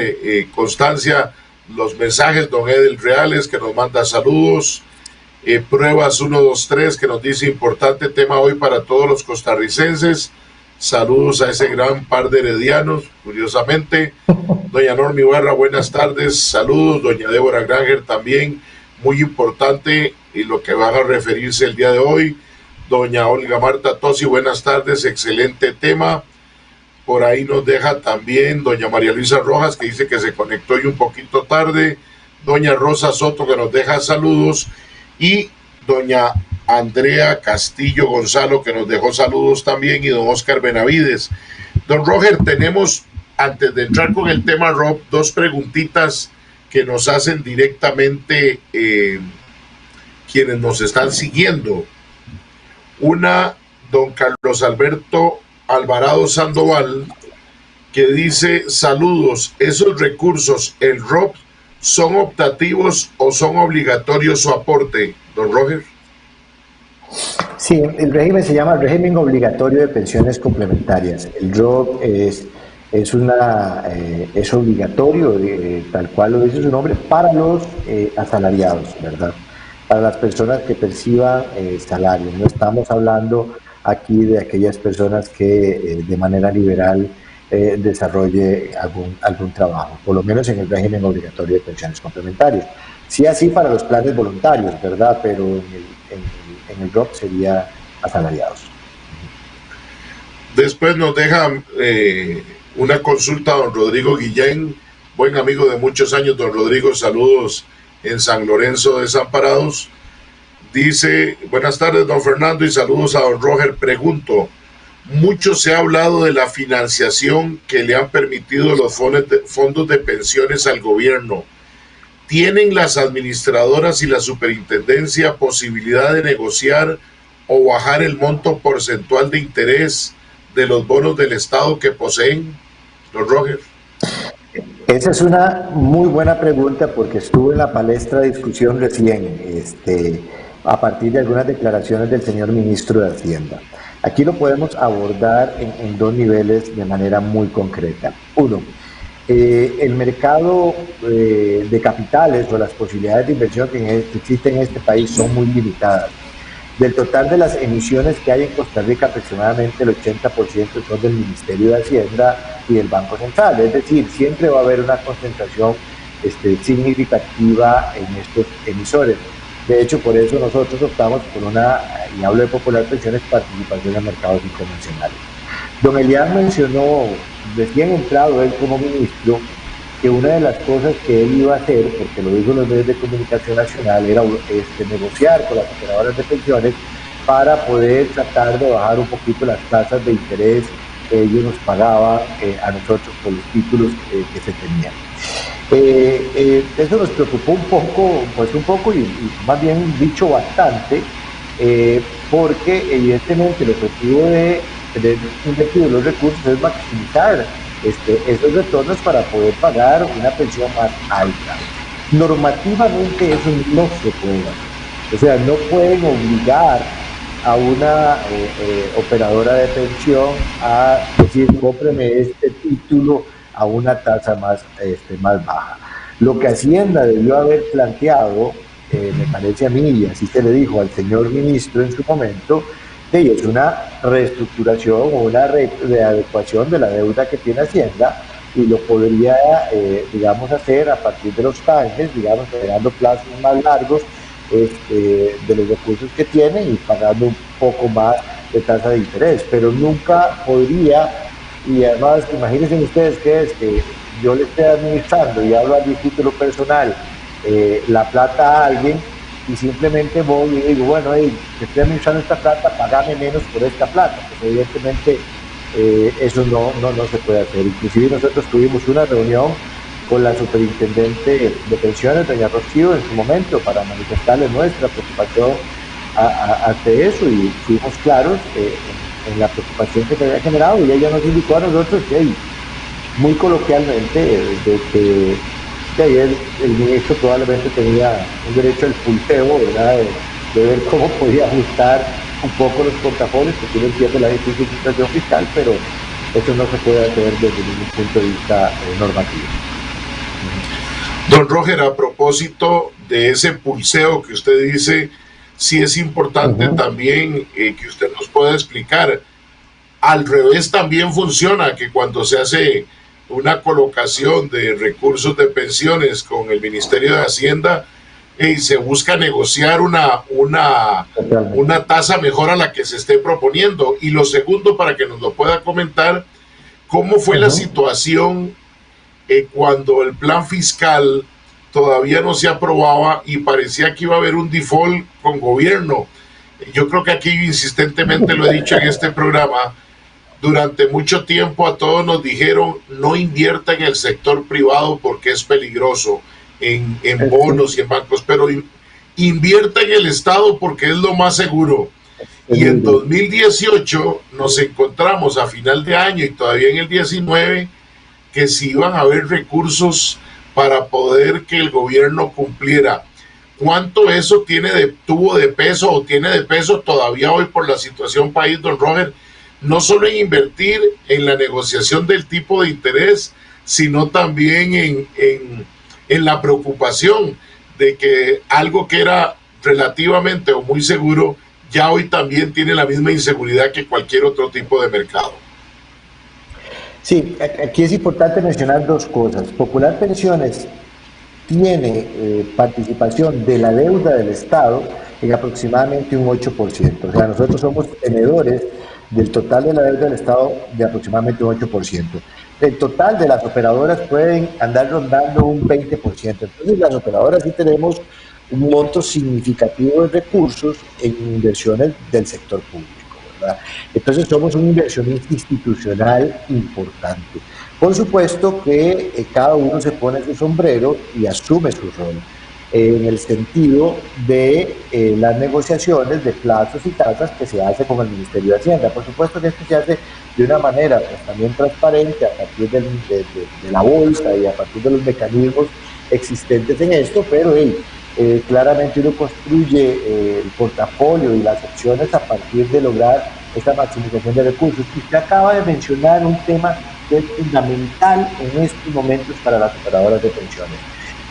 constancia los mensajes, don Edel Reales, que nos manda saludos. Pruebas 123, que nos dice importante tema hoy para todos los costarricenses. Saludos a ese gran par de heredianos, curiosamente. Doña Normi Barra, buenas tardes, saludos. Doña Débora Granger también, muy importante y lo que van a referirse el día de hoy. Doña Olga Marta Tosi, buenas tardes, excelente tema. Por ahí nos deja también doña María Luisa Rojas, que dice que se conectó y un poquito tarde. Doña Rosa Soto, que nos deja saludos. Y doña Andrea Castillo Gonzalo, que nos dejó saludos también. Y don Oscar Benavides. Don Roger, tenemos, antes de entrar con el tema Rob, dos preguntitas que nos hacen directamente quienes nos están siguiendo. Una, don Carlos Alberto Alvarado Sandoval, que dice: saludos, ¿esos recursos, el ROP, son optativos o son obligatorios su aporte? Don Roger. Sí, el régimen se llama régimen obligatorio de pensiones complementarias. El ROP es obligatorio, tal cual lo dice su nombre, para los asalariados, ¿verdad? Para las personas que perciban salario. No estamos hablando aquí de aquellas personas que de manera liberal desarrolle algún trabajo, por lo menos en el régimen obligatorio de pensiones complementarias. Sí, así para los planes voluntarios, ¿verdad? Pero en el ROP sería asalariados. Después nos deja una consulta don Rodrigo Guillén, buen amigo de muchos años. Don Rodrigo, saludos en San Lorenzo Desamparados. Dice: buenas tardes, don Fernando, y saludos a don Roger. Pregunto, mucho se ha hablado de la financiación que le han permitido los fondos de pensiones al gobierno. ¿Tienen las administradoras y la superintendencia posibilidad de negociar o bajar el monto porcentual de interés de los bonos del Estado que poseen? Don Roger. Esa es una muy buena pregunta, porque estuve en la palestra de discusión recién, a partir de algunas declaraciones del señor ministro de Hacienda. Aquí lo podemos abordar en dos niveles de manera muy concreta. Uno, el mercado de capitales o las posibilidades de inversión que existen en este país son muy limitadas. Del total de las emisiones que hay en Costa Rica, aproximadamente el 80% son del Ministerio de Hacienda y del Banco Central. Es decir, siempre va a haber una concentración significativa en estos emisores. De hecho, por eso nosotros optamos por una, y hablo de Popular Pensiones, participación en mercados inconvencionales. Don Elian mencionó, recién entrado él como ministro, que una de las cosas que él iba a hacer, porque lo dijo en los medios de comunicación nacional, era negociar con las operadoras de pensiones para poder tratar de bajar un poquito las tasas de interés que ellos nos pagaban a nosotros por los títulos que se tenían. Eso nos preocupó un poco y más bien dicho bastante, porque evidentemente el objetivo de tener invertido los recursos es maximizar esos retornos para poder pagar una pensión más alta. Normativamente eso no se puede hacer. O sea, no pueden obligar a una operadora de pensión a decir: cómpreme este título a una tasa más baja. Lo que Hacienda debió haber planteado, me parece a mí, y así se le dijo al señor ministro en su momento, es una reestructuración o una readecuación de la deuda que tiene Hacienda, y lo podría, hacer a partir de los canjes, generando plazos más largos de los recursos que tiene y pagando un poco más de tasa de interés, pero nunca podría. Y además, imagínense ustedes que yo le esté administrando, y hablo a mi título personal, la plata a alguien, y simplemente voy y digo: bueno, te estoy administrando esta plata, pagame menos por esta plata. Pues evidentemente eso no se puede hacer. Inclusive nosotros tuvimos una reunión con la superintendente de pensiones, doña Rocío, en su momento, para manifestarle nuestra preocupación ante eso, y fuimos claros en la preocupación que se había generado, y ella nos indicó a nosotros que muy coloquialmente, de que ayer el ministro probablemente tenía un derecho al pulseo, ¿verdad? De ver cómo podía ajustar un poco los portafolios, porque uno entiende la difícil situación fiscal, pero eso no se puede hacer desde ningún punto de vista normativo. Don Roger, a propósito de ese pulseo que usted dice, sí es importante también que usted nos pueda explicar. Al revés también funciona, que cuando se hace una colocación de recursos de pensiones con el Ministerio de Hacienda, se busca negociar una tasa mejor a la que se esté proponiendo. Y lo segundo, para que nos lo pueda comentar, ¿cómo fue la situación cuando el plan fiscal todavía no se aprobaba y parecía que iba a haber un default con gobierno? Yo creo que aquí insistentemente lo he dicho en este programa, durante mucho tiempo a todos nos dijeron no invierta en el sector privado porque es peligroso, en bonos y en bancos, pero invierta en el Estado porque es lo más seguro. Y en 2018 nos encontramos a final de año y todavía en el 19 que si iban a haber recursos para poder que el gobierno cumpliera. ¿Cuánto eso tuvo de peso o tiene de peso todavía hoy por la situación país, don Roger? No solo en invertir en la negociación del tipo de interés, sino también en la preocupación de que algo que era relativamente o muy seguro, ya hoy también tiene la misma inseguridad que cualquier otro tipo de mercado. Sí, aquí es importante mencionar dos cosas. Popular Pensiones tiene participación de la deuda del Estado en aproximadamente un 8%. O sea, nosotros somos tenedores del total de la deuda del Estado de aproximadamente un 8%. El total de las operadoras pueden andar rondando un 20%. Entonces, las operadoras sí tenemos un monto significativo de recursos en inversiones del sector público, ¿verdad? Entonces, somos un inversionista institucional importante. Por supuesto que cada uno se pone su sombrero y asume su rol en el sentido de las negociaciones de plazos y tasas que se hace con el Ministerio de Hacienda. Por supuesto que esto se hace de una manera pues, también transparente a partir de la bolsa y a partir de los mecanismos existentes en esto, pero claramente uno construye el portafolio y las opciones a partir de lograr esta maximización de recursos. Y usted acaba de mencionar un tema que es fundamental en estos momentos para las operadoras de pensiones.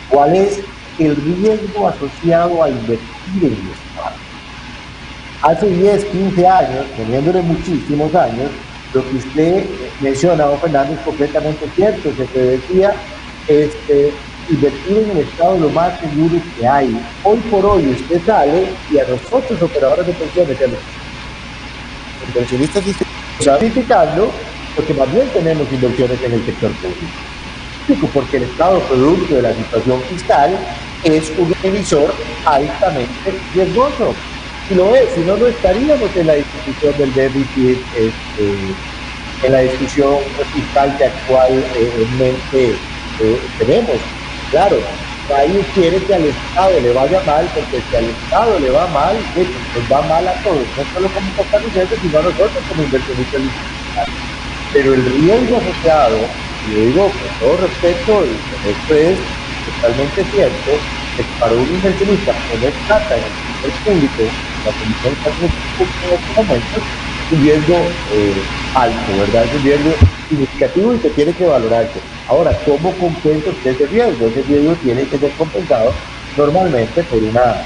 ¿Cuál es el riesgo asociado a invertir en el Estado? Hace 10, 15 años, poniéndole muchísimos años, lo que usted menciona, don Fernando, es completamente cierto. Se decía, invertir en el Estado es lo más seguro que hay. Hoy por hoy usted sale y a nosotros, operadores de pensiones, a los inversionistas está criticando porque más bien tenemos inversiones en el sector público. Porque el Estado, producto de la situación fiscal, es un emisor altamente riesgoso. Si lo es, si no, no estaríamos en la discusión del déficit, en la discusión fiscal que actualmente tenemos. Claro, ahí quiere que al Estado le vaya mal, porque si al Estado le va mal, nos va mal a todos, no solo como costarricenses, sino a nosotros como inversionistas institucionales. Pero el riesgo asociado, y lo digo con todo respeto, y esto es totalmente cierto, es para un inversionista poner plata en el sector público, la Comisión de Público en estos momentos, es un riesgo alto, ¿verdad? Es un riesgo significativo y que tiene que valorarse. Ahora, ¿cómo compensa usted ese riesgo? Ese riesgo tiene que ser compensado normalmente por una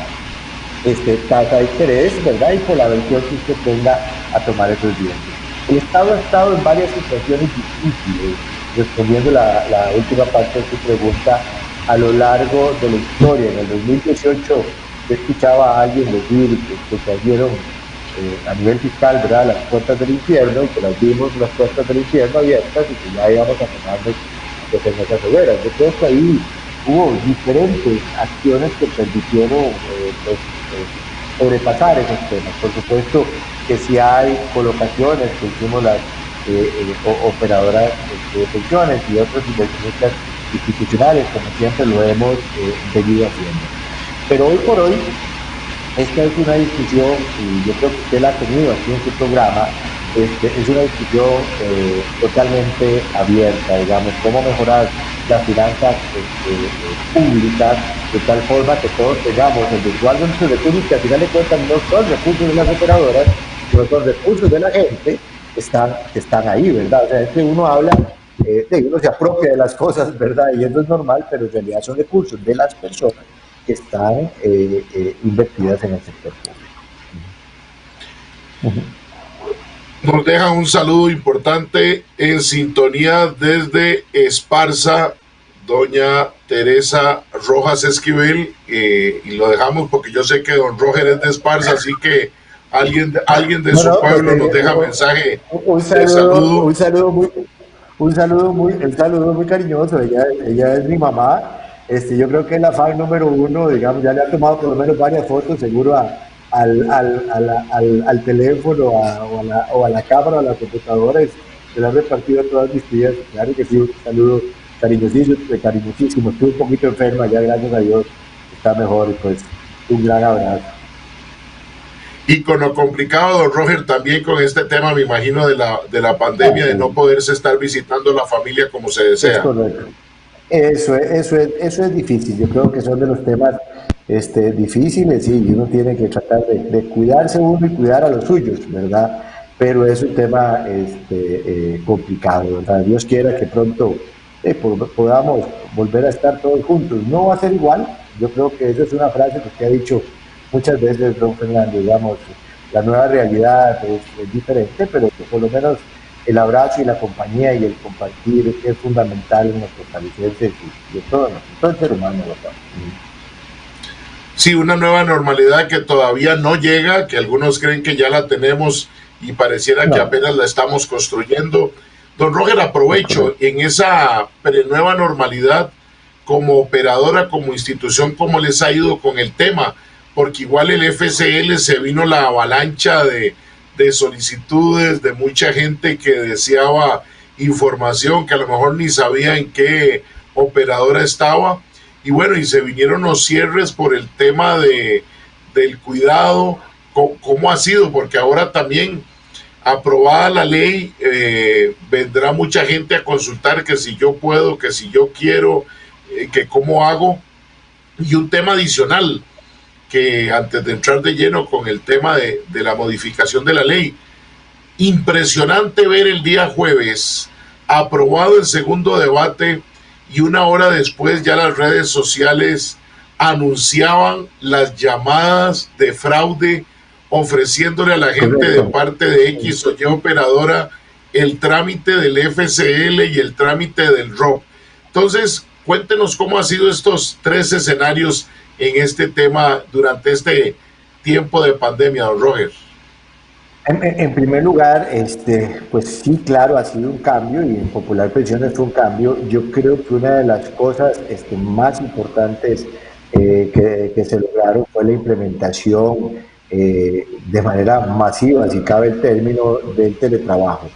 tasa de interés, ¿verdad? Y por la versión que usted tenga a tomar esos riesgos. El Estado ha estado en varias situaciones difíciles, respondiendo la última parte de su pregunta, a lo largo de la historia. En el 2018 yo escuchaba a alguien decir que se abrieron a nivel fiscal, ¿verdad?, las puertas del infierno, y que las vimos las puertas del infierno abiertas y que ya íbamos a tomarnos en esas hogueras. Yo creo que ahí hubo diferentes acciones que permitieron sobrepasar esos temas. Por supuesto que si hay colocaciones que hicimos las operadoras de pensiones y otros inversionistas institucionales, como siempre lo hemos venido haciendo. Pero hoy por hoy, esta es una discusión, y yo creo que usted la ha tenido aquí en su programa, es una discusión totalmente abierta, digamos, cómo mejorar las finanzas públicas de tal forma que todos tengamos el resguardo de nuestros recursos, que al final de cuentas no son recursos de las operadoras, sino son recursos de la gente que están ahí, ¿verdad? O sea, es que uno habla, uno se apropia de las cosas, ¿verdad? Y eso es normal, pero en realidad son recursos de las personas que están invertidas en el sector público. Nos deja un saludo importante en sintonía desde Esparza, doña Teresa Rojas Esquivel, y lo dejamos porque yo sé que don Roger es de Esparza, así que alguien de su pueblo nos deja mensaje de saludo. Un saludo muy cariñoso. Ella es mi mamá. Yo creo que es la fan número uno, digamos, ya le ha tomado por lo menos varias fotos, seguro al teléfono o a la cámara o a la computadora, se la han repartido a todas mis tías. Claro que sí, un saludo cariñosísimo. Estuve un poquito enferma, ya gracias a Dios está mejor, y pues un gran abrazo. Y con lo complicado, don Roger, también con este tema, me imagino, de la pandemia, de no poderse estar visitando a la familia como se desea. Es correcto. Eso es difícil. Yo creo que son de los temas difíciles, y uno tiene que tratar de cuidarse uno y cuidar a los suyos, ¿verdad? Pero es un tema complicado, ¿verdad? Dios quiera que pronto podamos volver a estar todos juntos. No va a ser igual. Yo creo que esa es una frase que usted ha dicho muchas veces, don Fernando, digamos, la nueva realidad es diferente, pero por lo menos el abrazo y la compañía y el compartir es fundamental en los costarricenses y de todo el ser humano, ¿verdad? Sí, una nueva normalidad que todavía no llega, que algunos creen que ya la tenemos y pareciera que apenas la estamos construyendo. Don Roger, aprovecho en esa nueva normalidad, como operadora, como institución, ¿cómo les ha ido con el tema? Porque igual el FCL se vino la avalancha de solicitudes de mucha gente que deseaba información, que a lo mejor ni sabía en qué operadora estaba, y bueno, y se vinieron los cierres por el tema del cuidado. ¿Cómo ha sido? Porque ahora también, aprobada la ley, vendrá mucha gente a consultar que si yo puedo, que si yo quiero, que cómo hago. Y un tema adicional, que antes de entrar de lleno con el tema de la modificación de la ley, impresionante ver el día jueves aprobado el segundo debate, y una hora después ya las redes sociales anunciaban las llamadas de fraude, ofreciéndole a la gente de parte de X o Y operadora el trámite del FCL y el trámite del ROP. Entonces, cuéntenos cómo han sido estos tres escenarios en este tema durante este tiempo de pandemia, don Roger. En primer lugar, pues sí, claro, ha sido un cambio, y en Popular Pensiones fue un cambio. Yo creo que una de las cosas más importantes que se lograron fue la implementación de manera masiva, si cabe el término, del teletrabajo.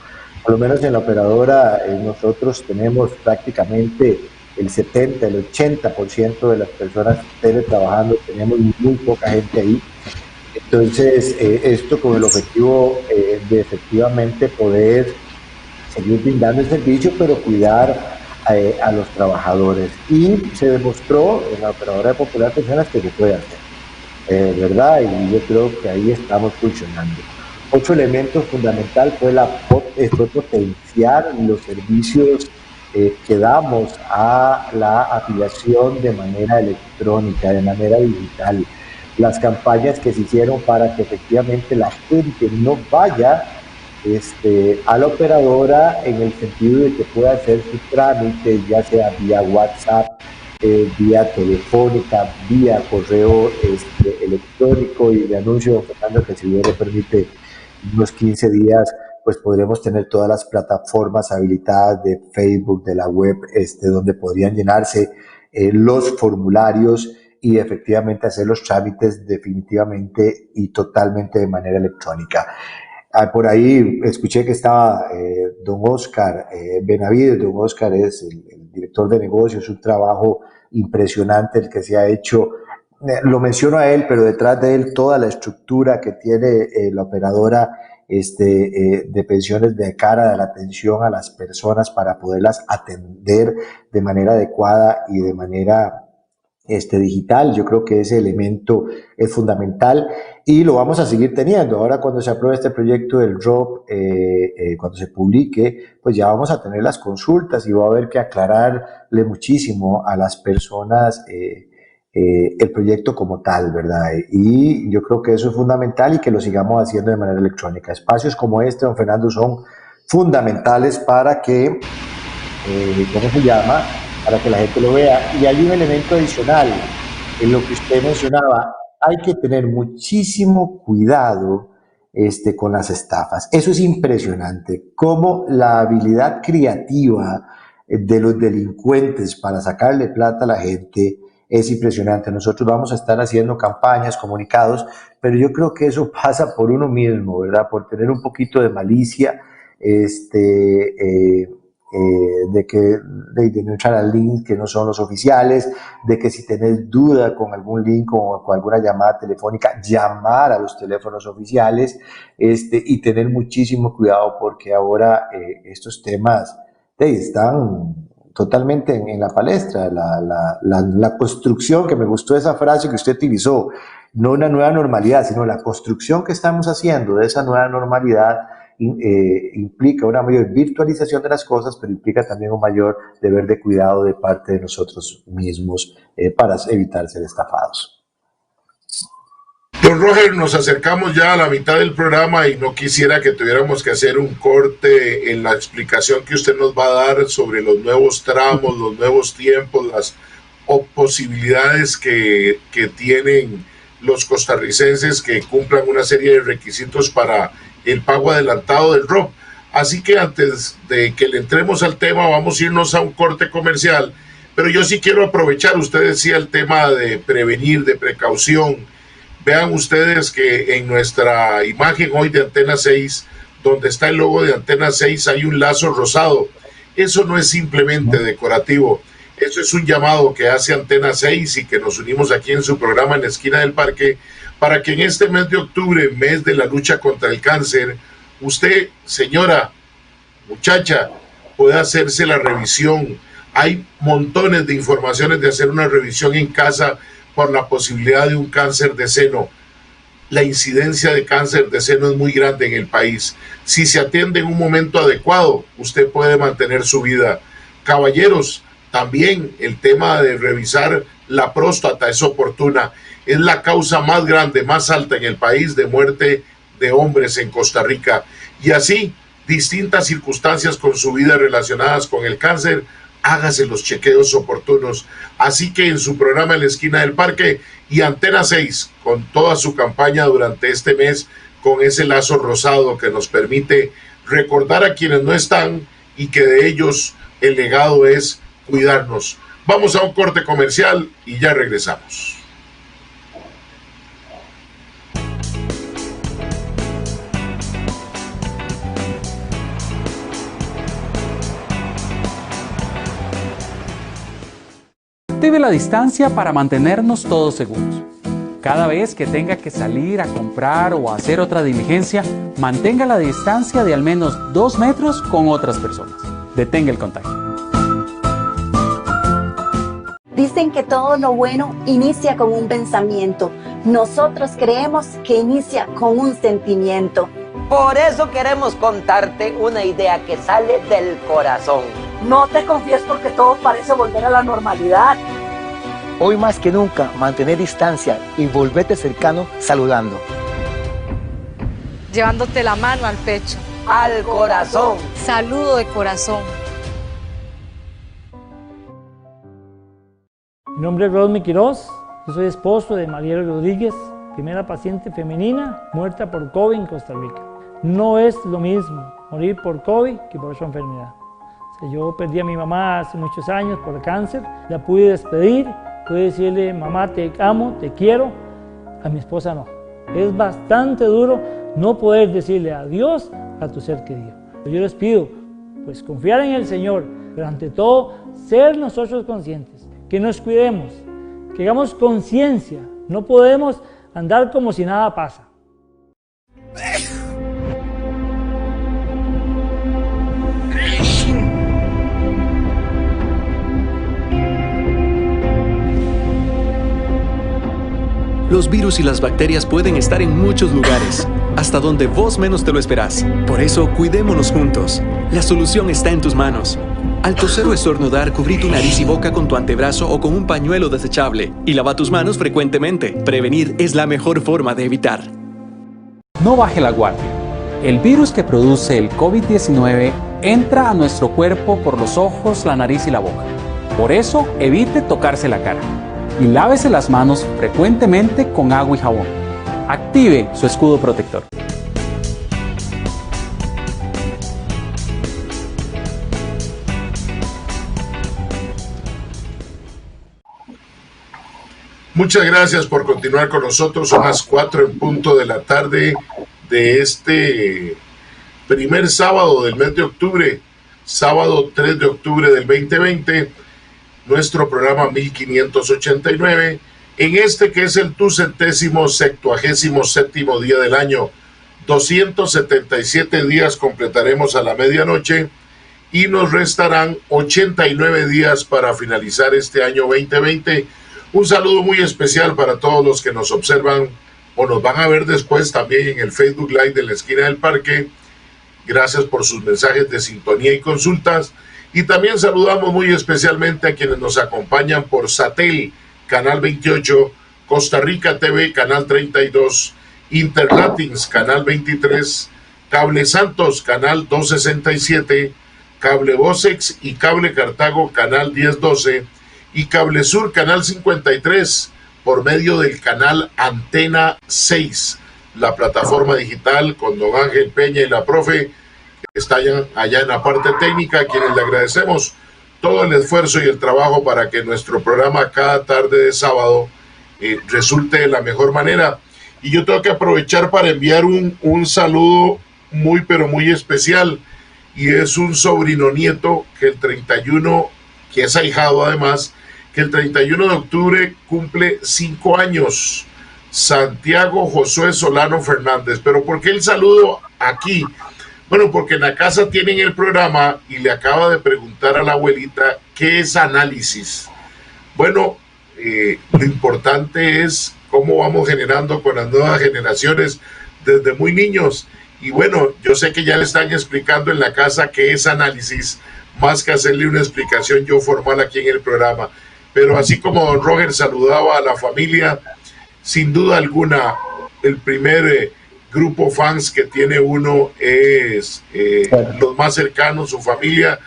Por lo menos en la operadora nosotros tenemos prácticamente el 70, el 80% de las personas teletrabajando, tenemos muy poca gente ahí. Entonces, esto con el objetivo de efectivamente poder seguir brindando el servicio, pero cuidar a los trabajadores. Y se demostró en la operadora de Popular Pensiones que se puede hacer, ¿verdad? Y yo creo que ahí estamos funcionando. Otro elemento fundamental fue potenciar los servicios que damos a la afiliación de manera electrónica, de manera digital. Las campañas que se hicieron para que efectivamente la gente no vaya a la operadora, en el sentido de que pueda hacer su trámite, ya sea vía WhatsApp, vía telefónica, vía correo electrónico. Y le anuncio, Fernando, que si Dios lo permite, unos 15 días, pues podremos tener todas las plataformas habilitadas de Facebook, de la web, donde podrían llenarse los formularios y efectivamente hacer los trámites definitivamente y totalmente de manera electrónica. Por ahí escuché que estaba don Oscar Benavides. Don Oscar es el director de negocios, un trabajo impresionante el que se ha hecho lo menciono a él, pero detrás de él toda la estructura que tiene la operadora de pensiones de cara a la atención a las personas para poderlas atender de manera adecuada y de manera digital. Yo creo que ese elemento es fundamental y lo vamos a seguir teniendo. Ahora cuando se apruebe este proyecto del ROP, cuando se publique, pues ya vamos a tener las consultas y va a haber que aclararle muchísimo a las personas el proyecto como tal, ¿verdad? Y yo creo que eso es fundamental y que lo sigamos haciendo de manera electrónica. Espacios como este, don Fernando, son fundamentales para que, ¿cómo se llama? Para que la gente lo vea. Y hay un elemento adicional en lo que usted mencionaba. Hay que tener muchísimo cuidado con las estafas. Eso es impresionante. Cómo la habilidad creativa de los delincuentes para sacarle plata a la gente es impresionante. Nosotros vamos a estar haciendo campañas, comunicados, pero yo creo que eso pasa por uno mismo, ¿verdad? Por tener un poquito de malicia, de no entrar a links que no son los oficiales, de que si tenés duda con algún link o con alguna llamada telefónica, llamar a los teléfonos oficiales, y tener muchísimo cuidado porque ahora estos temas están totalmente en la palestra. La construcción, que me gustó esa frase que usted utilizó, no una nueva normalidad, sino la construcción que estamos haciendo de esa nueva normalidad implica una mayor virtualización de las cosas, pero implica también un mayor deber de cuidado de parte de nosotros mismos para evitar ser estafados. Don Roger, nos acercamos ya a la mitad del programa y no quisiera que tuviéramos que hacer un corte en la explicación que usted nos va a dar sobre los nuevos tramos, los nuevos tiempos, las posibilidades que tienen los costarricenses que cumplan una serie de requisitos para el pago adelantado del ROP. Así que antes de que le entremos al tema, vamos a irnos a un corte comercial, pero yo sí quiero aprovechar, usted decía el tema de prevenir, de precaución. Vean ustedes que en nuestra imagen hoy de Antena 6, donde está el logo de Antena 6, hay un lazo rosado. Eso no es simplemente decorativo, eso es un llamado que hace Antena 6 y que nos unimos aquí en su programa En la Esquina del Parque, para que en este mes de octubre, mes de la lucha contra el cáncer, usted, señora, muchacha, pueda hacerse la revisión. Hay montones de informaciones de hacer una revisión en casa por la posibilidad de un cáncer de seno. La incidencia de cáncer de seno es muy grande en el país. Si se atiende en un momento adecuado, usted puede mantener su vida. Caballeros, también el tema de revisar la próstata es oportuna. Es la causa más grande, más alta en el país de muerte de hombres en Costa Rica. Y así, distintas circunstancias con su vida relacionadas con el cáncer, hágase los chequeos oportunos. Así que en su programa En la Esquina del Parque y Antena 6, con toda su campaña durante este mes, con ese lazo rosado que nos permite recordar a quienes no están y que de ellos el legado es cuidarnos. Vamos a un corte comercial y ya regresamos. Active la distancia para mantenernos todos seguros. Cada vez que tenga que salir a comprar o a hacer otra diligencia, mantenga la distancia de al menos 2 metros con otras personas. Detenga el contagio. Dicen que todo lo bueno inicia con un pensamiento. Nosotros creemos que inicia con un sentimiento. Por eso queremos contarte una idea que sale del corazón. No te confíes porque todo parece volver a la normalidad. Hoy más que nunca, mantener distancia y volverte cercano saludando. Llevándote la mano al pecho. Al corazón. Saludo de corazón. Mi nombre es Rodney Quiroz. Yo soy esposo de Mariela Rodríguez, primera paciente femenina muerta por COVID en Costa Rica. No es lo mismo morir por COVID que por su enfermedad. Yo perdí a mi mamá hace muchos años por cáncer, la pude despedir, pude decirle, mamá, te amo, te quiero. A mi esposa no. Es bastante duro no poder decirle adiós a tu ser querido. Yo les pido, pues confiar en el Señor, pero ante todo, ser nosotros conscientes, que nos cuidemos, que hagamos conciencia No podemos andar como si nada pasa. Los virus y las bacterias pueden estar en muchos lugares, hasta donde vos menos te lo esperás. Por eso, cuidémonos juntos. La solución está en tus manos. Al toser o estornudar, cubrí tu nariz y boca con tu antebrazo o con un pañuelo desechable. Y lava tus manos frecuentemente. Prevenir es la mejor forma de evitar. No baje la guardia. El virus que produce el COVID-19 entra a nuestro cuerpo por los ojos, la nariz y la boca. Por eso, evite tocarse la cara. Y lávese las manos frecuentemente con agua y jabón. Active su escudo protector. Muchas gracias por continuar con nosotros. Son las 4 en punto de la tarde de este primer sábado del mes de octubre, sábado 3 de octubre del 2020, nuestro programa 1589, en este que es el 277º día del año. 277 días completaremos a la medianoche y nos restarán 89 días para finalizar este año 2020. Un saludo muy especial para todos los que nos observan o nos van a ver después también en el Facebook Live de la Esquina del Parque. Gracias por sus mensajes de sintonía y consultas. Y también saludamos muy especialmente a quienes nos acompañan por Satel, Canal 28, Costa Rica TV, Canal 32, Interlatins, Canal 23, Cable Santos, Canal 267, Cable Vocex y Cable Cartago, Canal 1012, y Cable Sur, Canal 53, por medio del canal Antena 6, la plataforma digital con don Ángel Peña y la profe, que está allá en la parte técnica, a quienes le agradecemos todo el esfuerzo y el trabajo para que nuestro programa cada tarde de sábado resulte de la mejor manera. Y yo tengo que aprovechar para enviar un saludo muy pero muy especial, y es un sobrino nieto que el 31, que es ahijado además, que el 31 de octubre cumple 5 años, Santiago Josué Solano Fernández. Pero ¿por qué el saludo aquí? Bueno, porque en la casa tienen el programa y le acaba de preguntar a la abuelita qué es análisis. Bueno, lo importante es cómo vamos generando con las nuevas generaciones desde muy niños. Y bueno, yo sé que ya le están explicando en la casa qué es análisis, más que hacerle una explicación yo formal aquí en el programa. Pero así como don Roger saludaba a la familia, sin duda alguna, el primer grupo fans que tiene uno es los más cercanos, su familia.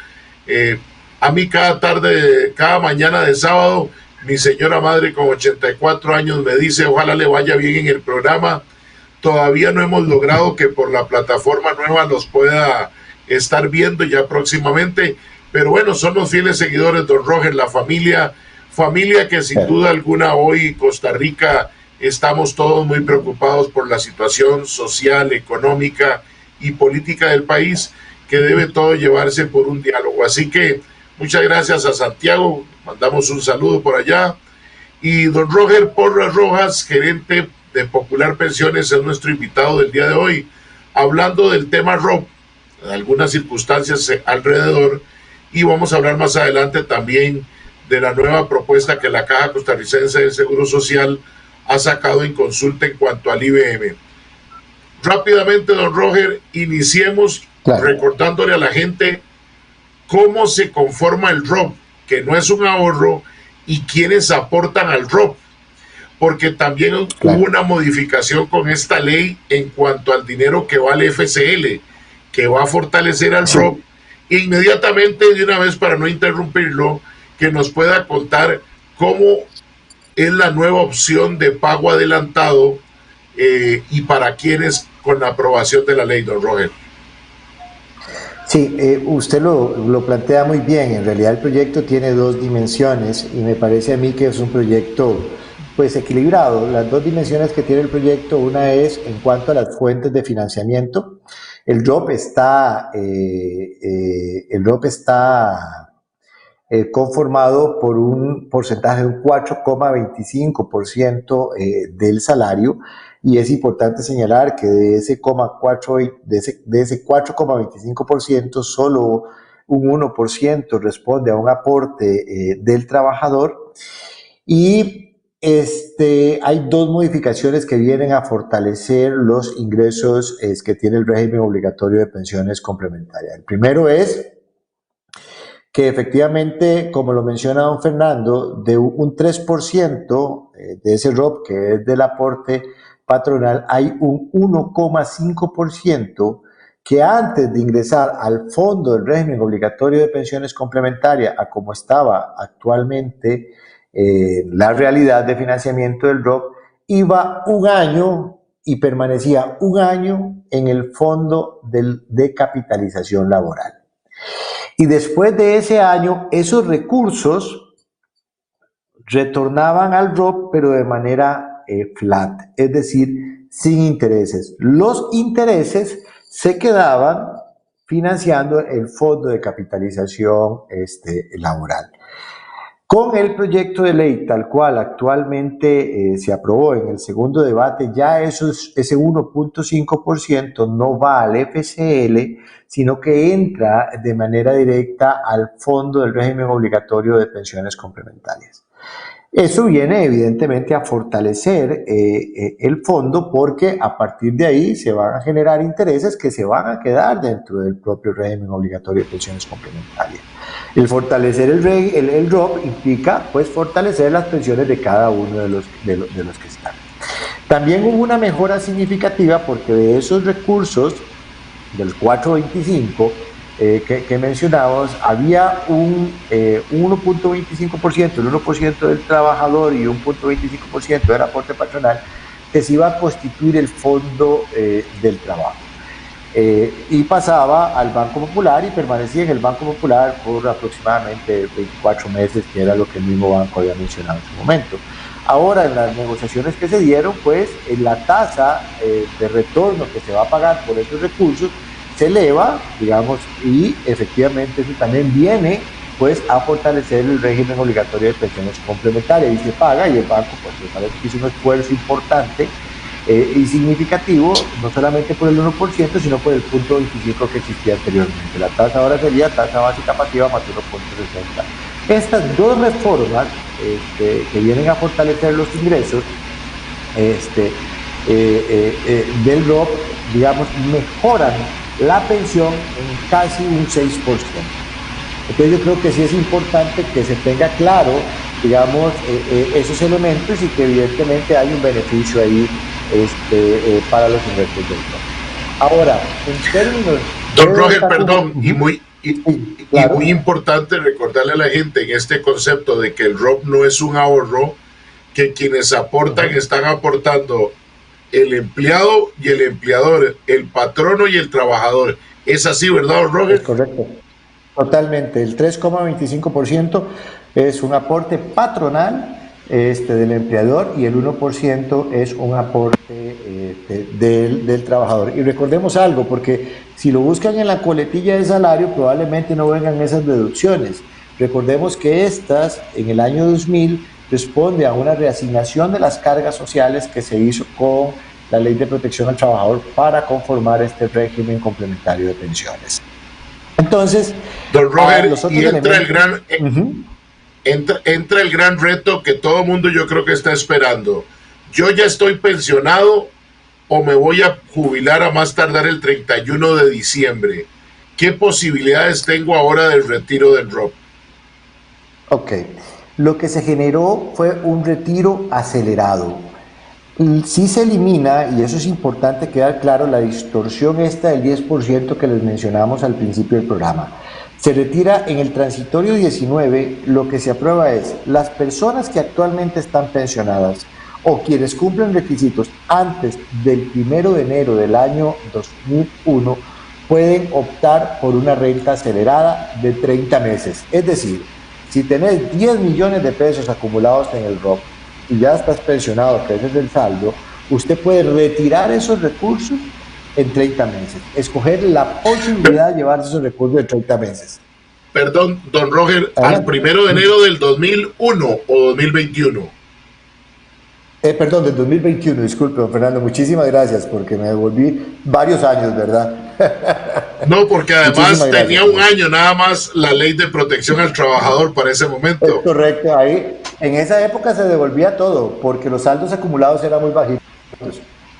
A mí cada mañana de sábado, mi señora madre con 84 años me dice, ojalá le vaya bien en el programa. Todavía no hemos logrado que por la plataforma nueva nos pueda estar viendo ya próximamente, pero bueno, son los fieles seguidores, don Roger, la familia que sin duda alguna hoy Costa Rica estamos todos muy preocupados por la situación social, económica y política del país, que debe todo llevarse por un diálogo. Así que muchas gracias a Santiago, mandamos un saludo por allá. Y don Roger Porras Rojas, gerente de Popular Pensiones, es nuestro invitado del día de hoy, hablando del tema ROP, algunas circunstancias alrededor, y vamos a hablar más adelante también de la nueva propuesta que la Caja Costarricense del Seguro Social ha sacado en consulta en cuanto al IBM. Rápidamente, don Roger, iniciemos recordándole a la gente cómo se conforma el ROP, que no es un ahorro, y quiénes aportan al ROP, porque también hubo una modificación con esta ley en cuanto al dinero que va al FCL, que va a fortalecer al ROP. E inmediatamente, de una vez, para no interrumpirlo, que nos pueda contar cómo es la nueva opción de pago adelantado y para quiénes con la aprobación de la ley, don Roger. Sí, usted lo plantea muy bien. En realidad el proyecto tiene dos dimensiones y me parece a mí que es un proyecto pues equilibrado. Las dos dimensiones que tiene el proyecto, una es en cuanto a las fuentes de financiamiento. El ROP está conformado por un porcentaje de un 4,25% del salario, y es importante señalar que de ese 4,25% solo un 1% responde a un aporte del trabajador, y hay dos modificaciones que vienen a fortalecer los ingresos que tiene el régimen obligatorio de pensiones complementarias. El primero es que efectivamente, como lo menciona don Fernando, de un 3% de ese ROP, que es del aporte patronal, hay un 1,5% que antes de ingresar al fondo del régimen obligatorio de pensiones complementarias, a como estaba actualmente la realidad de financiamiento del ROP, iba un año y permanecía un año en el fondo de capitalización laboral. Y después de ese año, esos recursos retornaban al ROP, pero de manera flat, es decir, sin intereses. Los intereses se quedaban financiando el fondo de capitalización laboral. Con el proyecto de ley tal cual actualmente se aprobó en el segundo debate, ya ese 1,5% no va al FCL, sino que entra de manera directa al fondo del régimen obligatorio de pensiones complementarias. Eso viene evidentemente a fortalecer el fondo, porque a partir de ahí se van a generar intereses que se van a quedar dentro del propio régimen obligatorio de pensiones complementarias. El fortalecer el ROP implica pues fortalecer las pensiones de cada uno de los que están. También hubo una mejora significativa, porque de esos recursos del 4.25 que mencionamos, había un 1,25%, el 1% del trabajador y un 0,25% del aporte patronal, que se iba a constituir el fondo del trabajo. Y pasaba al Banco Popular y permanecía en el Banco Popular por aproximadamente 24 meses, que era lo que el mismo banco había mencionado en su momento. Ahora, en las negociaciones que se dieron, pues la tasa de retorno que se va a pagar por estos recursos se eleva, digamos, y efectivamente eso también viene pues a fortalecer el régimen obligatorio de pensiones complementarias, y se paga, y el banco pues me parece que hizo un esfuerzo importante y significativo, no solamente por el 1%, sino por el 0,25% que existía anteriormente. La tasa ahora sería tasa básica pasiva más 1,60. Estas dos reformas que vienen a fortalecer los ingresos del ROP, digamos, mejoran la pensión en casi un 6%. Entonces yo creo que sí es importante que se tenga claro, digamos, esos elementos, y que evidentemente hay un beneficio ahí para los ingresos del ROP. Ahora, en términos... Don Roger, perdón, y muy importante recordarle a la gente en este concepto de que el ROP no es un ahorro, que quienes aportan están aportando el empleado y el empleador, el patrono y el trabajador. ¿Es así, verdad, don Roger? Es correcto. Totalmente. El 3,25% es un aporte patronal del empleador, y el 1% es un aporte del trabajador. Y recordemos algo, porque si lo buscan en la coletilla de salario, probablemente no vengan esas deducciones. Recordemos que estas, en el año 2000, responde a una reasignación de las cargas sociales que se hizo con la Ley de Protección al Trabajador para conformar este régimen complementario de pensiones. Entonces, don Roger, y entra el gran reto que todo el mundo yo creo que está esperando. Yo ya estoy pensionado o me voy a jubilar a más tardar el 31 de diciembre. ¿Qué posibilidades tengo ahora del retiro del ROP? Ok. Lo que se generó fue un retiro acelerado. Sí se elimina, y eso es importante quedar claro, la distorsión esta del 10% que les mencionamos al principio del programa. Se retira en el transitorio 19, lo que se aprueba es las personas que actualmente están pensionadas o quienes cumplen requisitos antes del 1 de enero del año 2001 pueden optar por una renta acelerada de 30 meses. Es decir, si tenés 10 millones de pesos acumulados en el ROP y ya estás pensionado, que ese es el saldo, usted puede retirar esos recursos en 30 meses. Escoger la posibilidad de llevarse esos recursos en 30 meses. Perdón, don Roger, al 1 de enero del 2001 o 2021. Perdón, del 2021, disculpe, don Fernando, muchísimas gracias, porque me devolví varios años, ¿verdad? No, porque además tenía un año nada más la ley de protección al trabajador para ese momento. Es correcto, ahí, en esa época se devolvía todo, porque los saldos acumulados eran muy bajitos,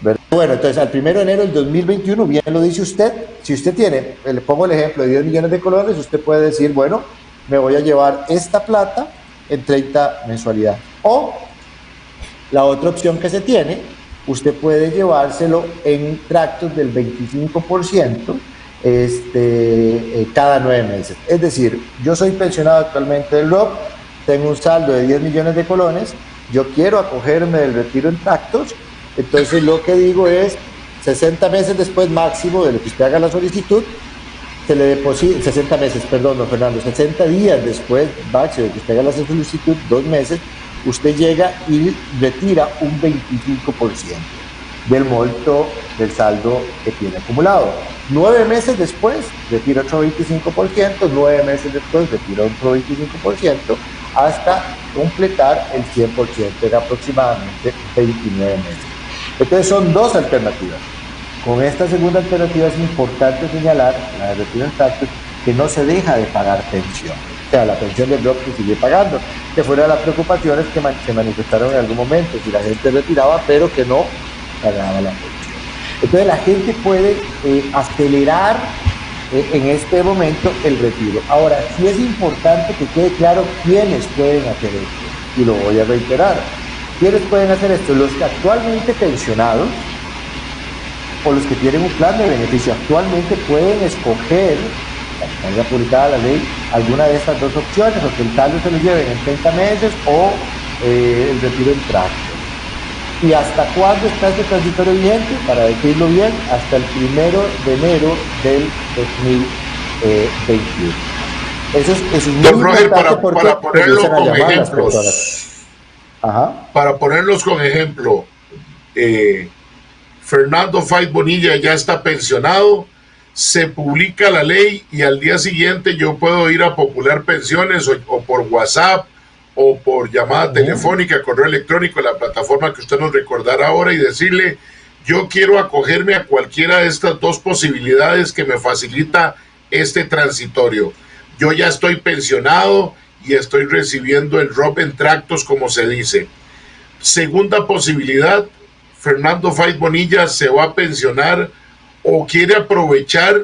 ¿verdad? Bueno, entonces al 1 de enero del 2021, bien lo dice usted, si usted tiene, le pongo el ejemplo de 10 millones de colones, usted puede decir, bueno, me voy a llevar esta plata en 30 mensualidades. O la otra opción que se tiene, usted puede llevárselo en tractos del 25% cada 9 meses. Es decir, yo soy pensionado actualmente del ROP, tengo un saldo de 10 millones de colones, yo quiero acogerme del retiro en tractos, entonces lo que digo es 60 meses después máximo de lo que usted haga la solicitud, se le deposita, 60 meses, perdón, don Fernando, 60 días después máximo de que usted haga la solicitud, 2 meses, usted llega y retira un 25% del monto del saldo que tiene acumulado. 9 meses después, retira otro 25%, 9 meses después, retira otro 25%, hasta completar el 100% en aproximadamente 29 meses. Entonces son dos alternativas. Con esta segunda alternativa es importante señalar, la de retiro en tractos, que no se deja de pagar pensión. O sea, la pensión del ROP se sigue pagando, que fueron las preocupaciones que se manifestaron en algún momento, si la gente retiraba, pero que no pagaba la pensión. Entonces la gente puede acelerar en este momento el retiro. Ahora, sí es importante que quede claro quiénes pueden hacer esto, y lo voy a reiterar. ¿Quiénes pueden hacer esto? Los que actualmente pensionados o los que tienen un plan de beneficio actualmente pueden escoger, hasta haya publicada la ley, alguna de estas dos opciones, o que el saldo se lo lleven en 30 meses o el retiro en tracto. ¿Y hasta cuándo está este transitorio vigente? Para decirlo bien, hasta el 1 de enero del 2021. Eso es muy Roger, importante para ponerlo con ejemplos. Ajá. Para ponerlos con ejemplo, Fernando Faiz Bonilla ya está pensionado, se publica la ley y al día siguiente yo puedo ir a Popular Pensiones o por WhatsApp o por llamada telefónica, correo electrónico, la plataforma que usted nos recordará ahora, y decirle, yo quiero acogerme a cualquiera de estas dos posibilidades que me facilita este transitorio. Yo ya estoy pensionado y estoy recibiendo el ROP en tractos, como se dice. Segunda posibilidad, Fernando Faiz Bonilla se va a pensionar o quiere aprovechar,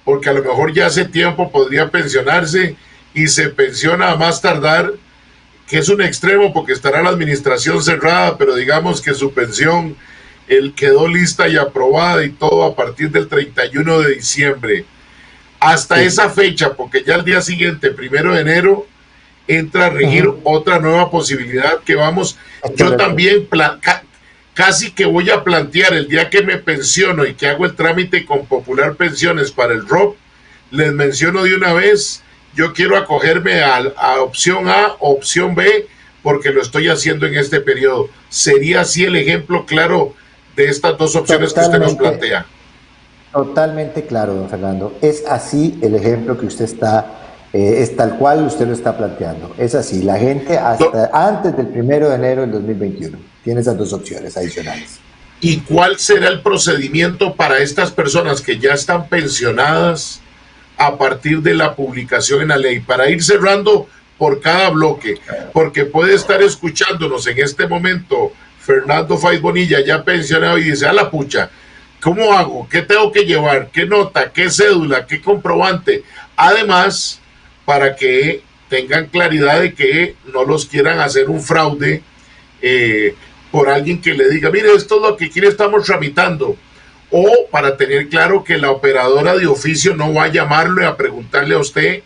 porque a lo mejor ya hace tiempo podría pensionarse y se pensiona a más tardar, que es un extremo porque estará la administración cerrada, pero digamos que su pensión quedó lista y aprobada y todo a partir del 31 de diciembre. Hasta esa fecha, porque ya el día siguiente, 1 de enero, entra a regir otra nueva posibilidad que vamos, yo también casi que voy a plantear el día que me pensiono y que hago el trámite con Popular Pensiones para el ROP, les menciono de una vez, yo quiero acogerme a opción A o opción B porque lo estoy haciendo en este periodo. ¿Sería así el ejemplo claro de estas dos opciones que usted nos plantea? Totalmente claro, don Fernando. Es así el ejemplo que usted es tal cual usted lo está planteando. Es así, la gente hasta antes del 1 de enero del 2021 tiene esas dos opciones adicionales. ¿Y cuál será el procedimiento para estas personas que ya están pensionadas a partir de la publicación en la ley? Para ir cerrando por cada bloque, porque puede estar escuchándonos en este momento Fernando Faiz Bonilla, ya pensionado, y dice, a la pucha, ¿cómo hago? ¿Qué tengo que llevar? ¿Qué nota? ¿Qué cédula? ¿Qué comprobante? Además, para que tengan claridad de que no los quieran hacer un fraude por alguien que le diga, mire, esto es lo que quiere, estamos tramitando. O para tener claro que la operadora de oficio no va a llamarlo y a preguntarle a usted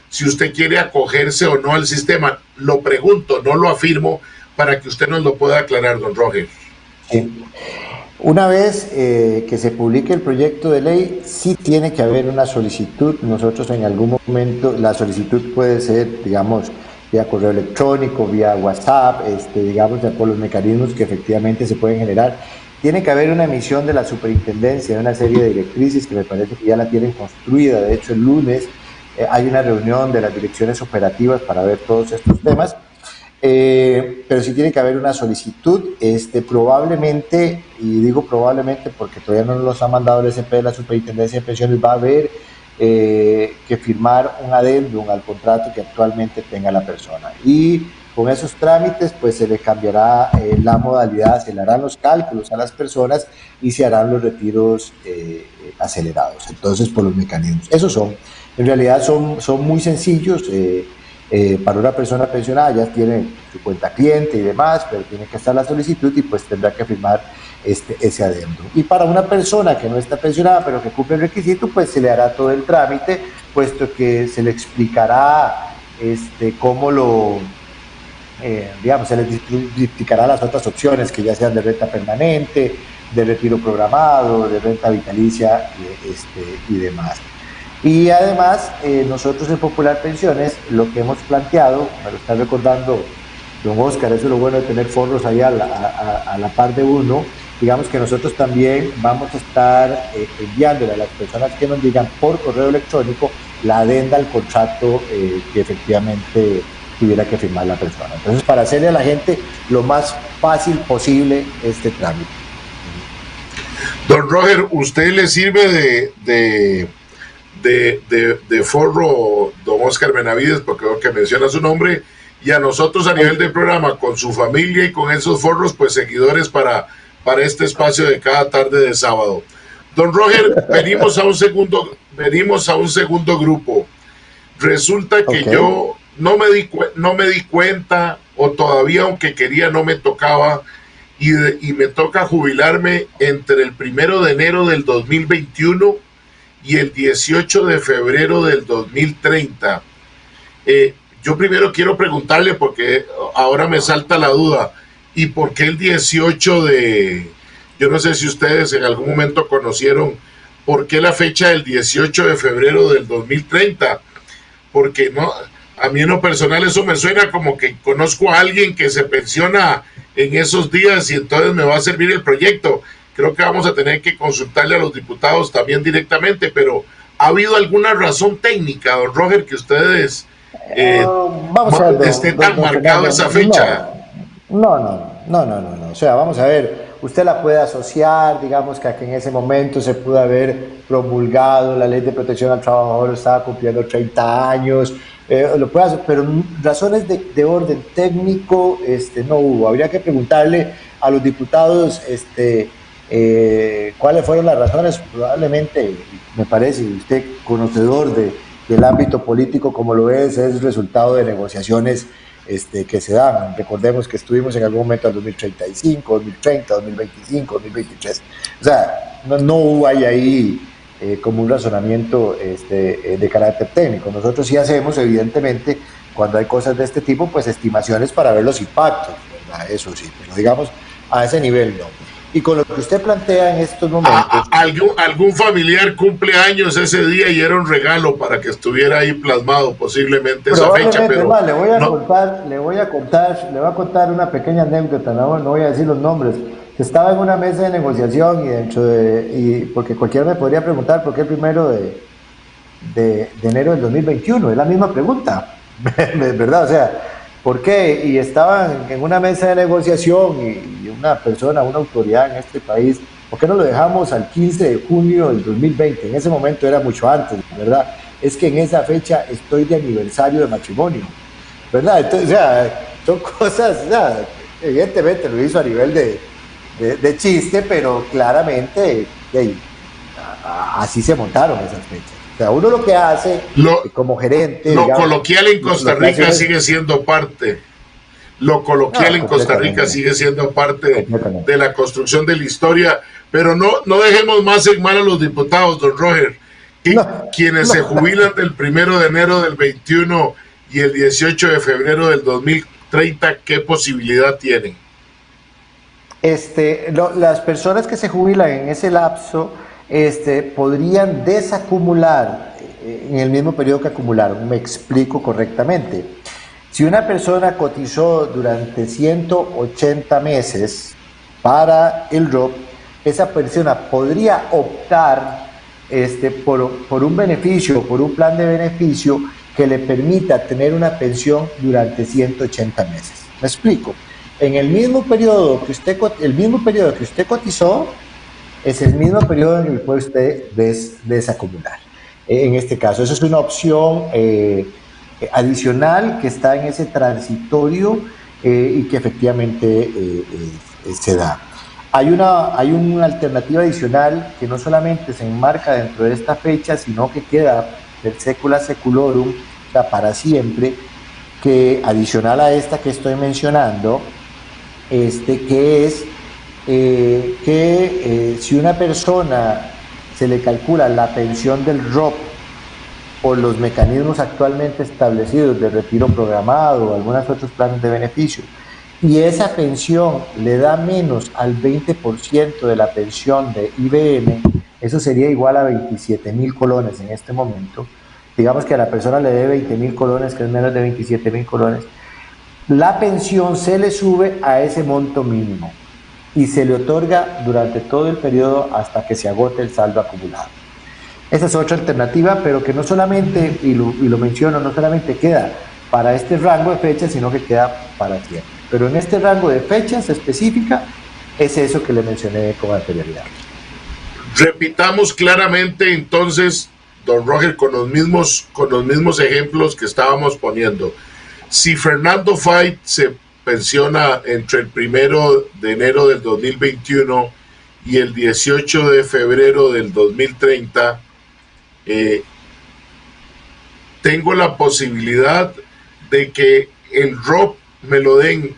si usted quiere acogerse o no al sistema. Lo pregunto, no lo afirmo, para que usted nos lo pueda aclarar, don Roger. Sí. Una vez que se publique el proyecto de ley, sí tiene que haber una solicitud. Nosotros en algún momento, la solicitud puede ser, digamos, vía correo electrónico, vía WhatsApp, digamos, por los mecanismos que efectivamente se pueden generar. Tiene que haber una emisión de la superintendencia de una serie de directrices que me parece que ya la tienen construida. De hecho, el lunes hay una reunión de las direcciones operativas para ver todos estos temas, pero sí tiene que haber una solicitud, probablemente, y digo probablemente porque todavía no nos los ha mandado el SP de la Superintendencia de Pensiones, va a haber que firmar un adendum al contrato que actualmente tenga la persona, y con esos trámites pues se le cambiará la modalidad, se le harán los cálculos a las personas y se harán los retiros acelerados, entonces por los mecanismos. Esos son, en realidad son muy sencillos, para una persona pensionada ya tiene su cuenta cliente y demás, pero tiene que estar la solicitud y pues tendrá que firmar ese adendum. Y para una persona que no está pensionada pero que cumple el requisito, pues se le hará todo el trámite, puesto que se le explicará cómo lo, se le explicará las otras opciones, que ya sean de renta permanente, de retiro programado, de renta vitalicia y demás. Y además, nosotros en Popular Pensiones, lo que hemos planteado, me lo está recordando don Oscar, eso es lo bueno de tener forros ahí a la par de uno, digamos que nosotros también vamos a estar enviándole a las personas que nos digan por correo electrónico la adenda al contrato que efectivamente tuviera que firmar la persona. Entonces, para hacerle a la gente lo más fácil posible este trámite. Don Roger, ¿usted le sirve de forro don Oscar Benavides, porque veo que menciona su nombre, y a nosotros a nivel del programa, con su familia y con esos forros, pues seguidores para este espacio de cada tarde de sábado? Don Roger, venimos a un segundo grupo. Resulta que yo no me di cuenta, o todavía aunque quería no me tocaba, y me toca jubilarme entre el 1 de enero del 2021 y el 18 de febrero del 2030. Yo primero quiero preguntarle, porque ahora me salta la duda, ¿y por qué el 18 de... Yo no sé si ustedes en algún momento conocieron por qué la fecha del 18 de febrero del 2030? Porque no, a mí en lo personal eso me suena como que conozco a alguien que se pensiona en esos días y entonces me va a servir el proyecto. Creo que vamos a tener que consultarle a los diputados también directamente, pero ¿ha habido alguna razón técnica, don Roger, que ustedes esté tan marcado esa fecha? No. O sea, vamos a ver, usted la puede asociar, digamos que en ese momento se pudo haber promulgado la Ley de Protección al Trabajador, estaba cumpliendo 30 años, lo puede hacer, pero razones de orden técnico no hubo. Habría que preguntarle a los diputados cuáles fueron las razones. Probablemente, me parece, usted conocedor del ámbito político como lo es resultado de negociaciones que se dan. Recordemos que estuvimos en algún momento en 2035, 2030, 2025, 2023. O sea, no hubo ahí como un razonamiento de carácter técnico. Nosotros sí hacemos, evidentemente, cuando hay cosas de este tipo, pues estimaciones para ver los impactos, ¿verdad? Eso sí, pero digamos, a ese nivel no. Y con lo que usted plantea en estos momentos... ¿Algún familiar cumple años ese día y era un regalo para que estuviera ahí plasmado posiblemente esa fecha? Pero más, le voy a contar una pequeña anécdota, no voy a decir los nombres. Estaba en una mesa de negociación y porque cualquiera me podría preguntar por qué el 1 de enero del 2021, es la misma pregunta, ¿verdad? O sea, ¿por qué? Y estaban en una mesa de negociación y una persona, una autoridad en este país, ¿por qué no lo dejamos al 15 de junio del 2020? En ese momento era mucho antes, ¿verdad? Es que en esa fecha estoy de aniversario de matrimonio, ¿verdad? Entonces, o sea, son cosas, o sea, evidentemente lo hizo a nivel de chiste, pero claramente así se montaron esas fechas. O sea, uno lo que hace como gerente... Lo coloquial en Costa Rica sigue siendo parte. Lo coloquial en Costa Rica sigue siendo parte de la construcción de la historia. Pero no dejemos más en mal a los diputados, don Roger. Quienes se jubilan del 1 de enero del 21 y el 18 de febrero del 2030, ¿qué posibilidad tienen? Las personas que se jubilan en ese lapso podrían desacumular en el mismo periodo que acumularon. Me explico correctamente. Si una persona cotizó durante 180 meses para el ROP, esa persona podría optar por un beneficio, por un plan de beneficio que le permita tener una pensión durante 180 meses. ¿Me explico? En el mismo periodo que usted cotizó, es el mismo periodo en el que puede usted desacumular. En este caso, eso es una opción adicional que está en ese transitorio y que efectivamente se da. Hay una alternativa adicional que no solamente se enmarca dentro de esta fecha, sino que queda per secula seculorum, o sea, para siempre, que adicional a esta que estoy mencionando, que es que si una persona se le calcula la pensión del ROP por los mecanismos actualmente establecidos de retiro programado o algunos otros planes de beneficio, y esa pensión le da menos al 20% de la pensión de IBM, eso sería igual a 27.000 colones en este momento. Digamos que a la persona le debe 20.000 colones, que es menos de 27.000 colones. La pensión se le sube a ese monto mínimo y se le otorga durante todo el periodo hasta que se agote el saldo acumulado. Esa es otra alternativa, pero que no solamente, y lo menciono, no solamente queda para este rango de fechas, sino que queda para siempre. Pero en este rango de fechas específica es eso que le mencioné con anterioridad. Repitamos claramente entonces, don Roger, con los mismos ejemplos que estábamos poniendo. Si Fernando Fait se pensiona entre el 1 de enero del 2021 y el 18 de febrero del 2030, tengo la posibilidad de que el ROP me lo den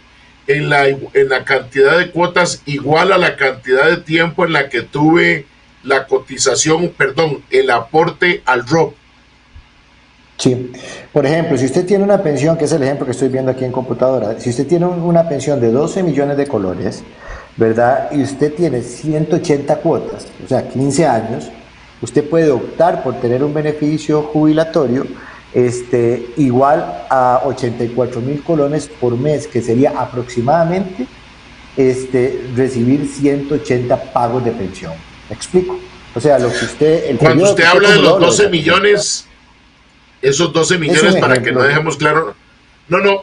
en la cantidad de cuotas igual a la cantidad de tiempo en la que tuve la cotización, el aporte al ROP. Sí, por ejemplo, si usted tiene una pensión, que es el ejemplo que estoy viendo aquí en computadora, si usted tiene una pensión de 12 millones de colones, ¿verdad? Y usted tiene 180 cuotas, o sea, 15 años, usted puede optar por tener un beneficio jubilatorio igual a 84.000 colones por mes, que sería aproximadamente recibir 180 pagos de pensión. ¿Me explico? O sea, lo que usted... Cuando usted habla de los 12 millones, esos 12 millones, para que no dejemos claro,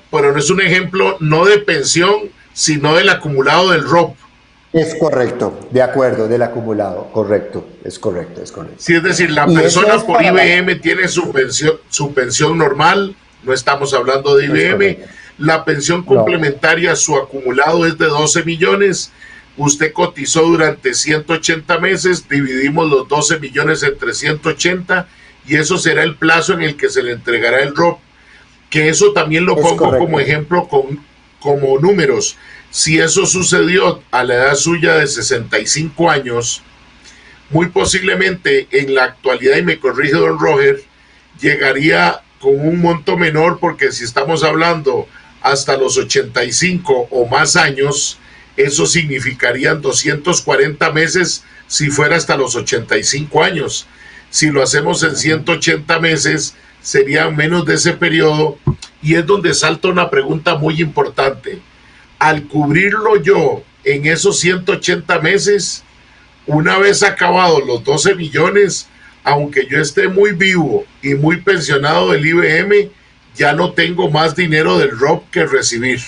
pero no es un ejemplo no de pensión, sino del acumulado del ROP. Es correcto, de acuerdo, del acumulado, correcto, es correcto. Sí, es decir, la persona por IBM tiene su pensión normal, no estamos hablando de IBM, la pensión complementaria, su acumulado es de 12 millones, usted cotizó durante 180 meses, dividimos los 12 millones entre 180 y eso será el plazo en el que se le entregará el ROP, que eso también lo pongo como ejemplo como números. Si eso sucedió a la edad suya de 65 años, muy posiblemente en la actualidad, y me corrige don Roger, llegaría con un monto menor, porque si estamos hablando hasta los 85 o más años, eso significarían 240 meses si fuera hasta los 85 años. Si lo hacemos en 180 meses, sería menos de ese periodo, y es donde salta una pregunta muy importante. Al cubrirlo yo en esos 180 meses, una vez acabados los 12 millones, aunque yo esté muy vivo y muy pensionado del IBM, ya no tengo más dinero del ROP que recibir.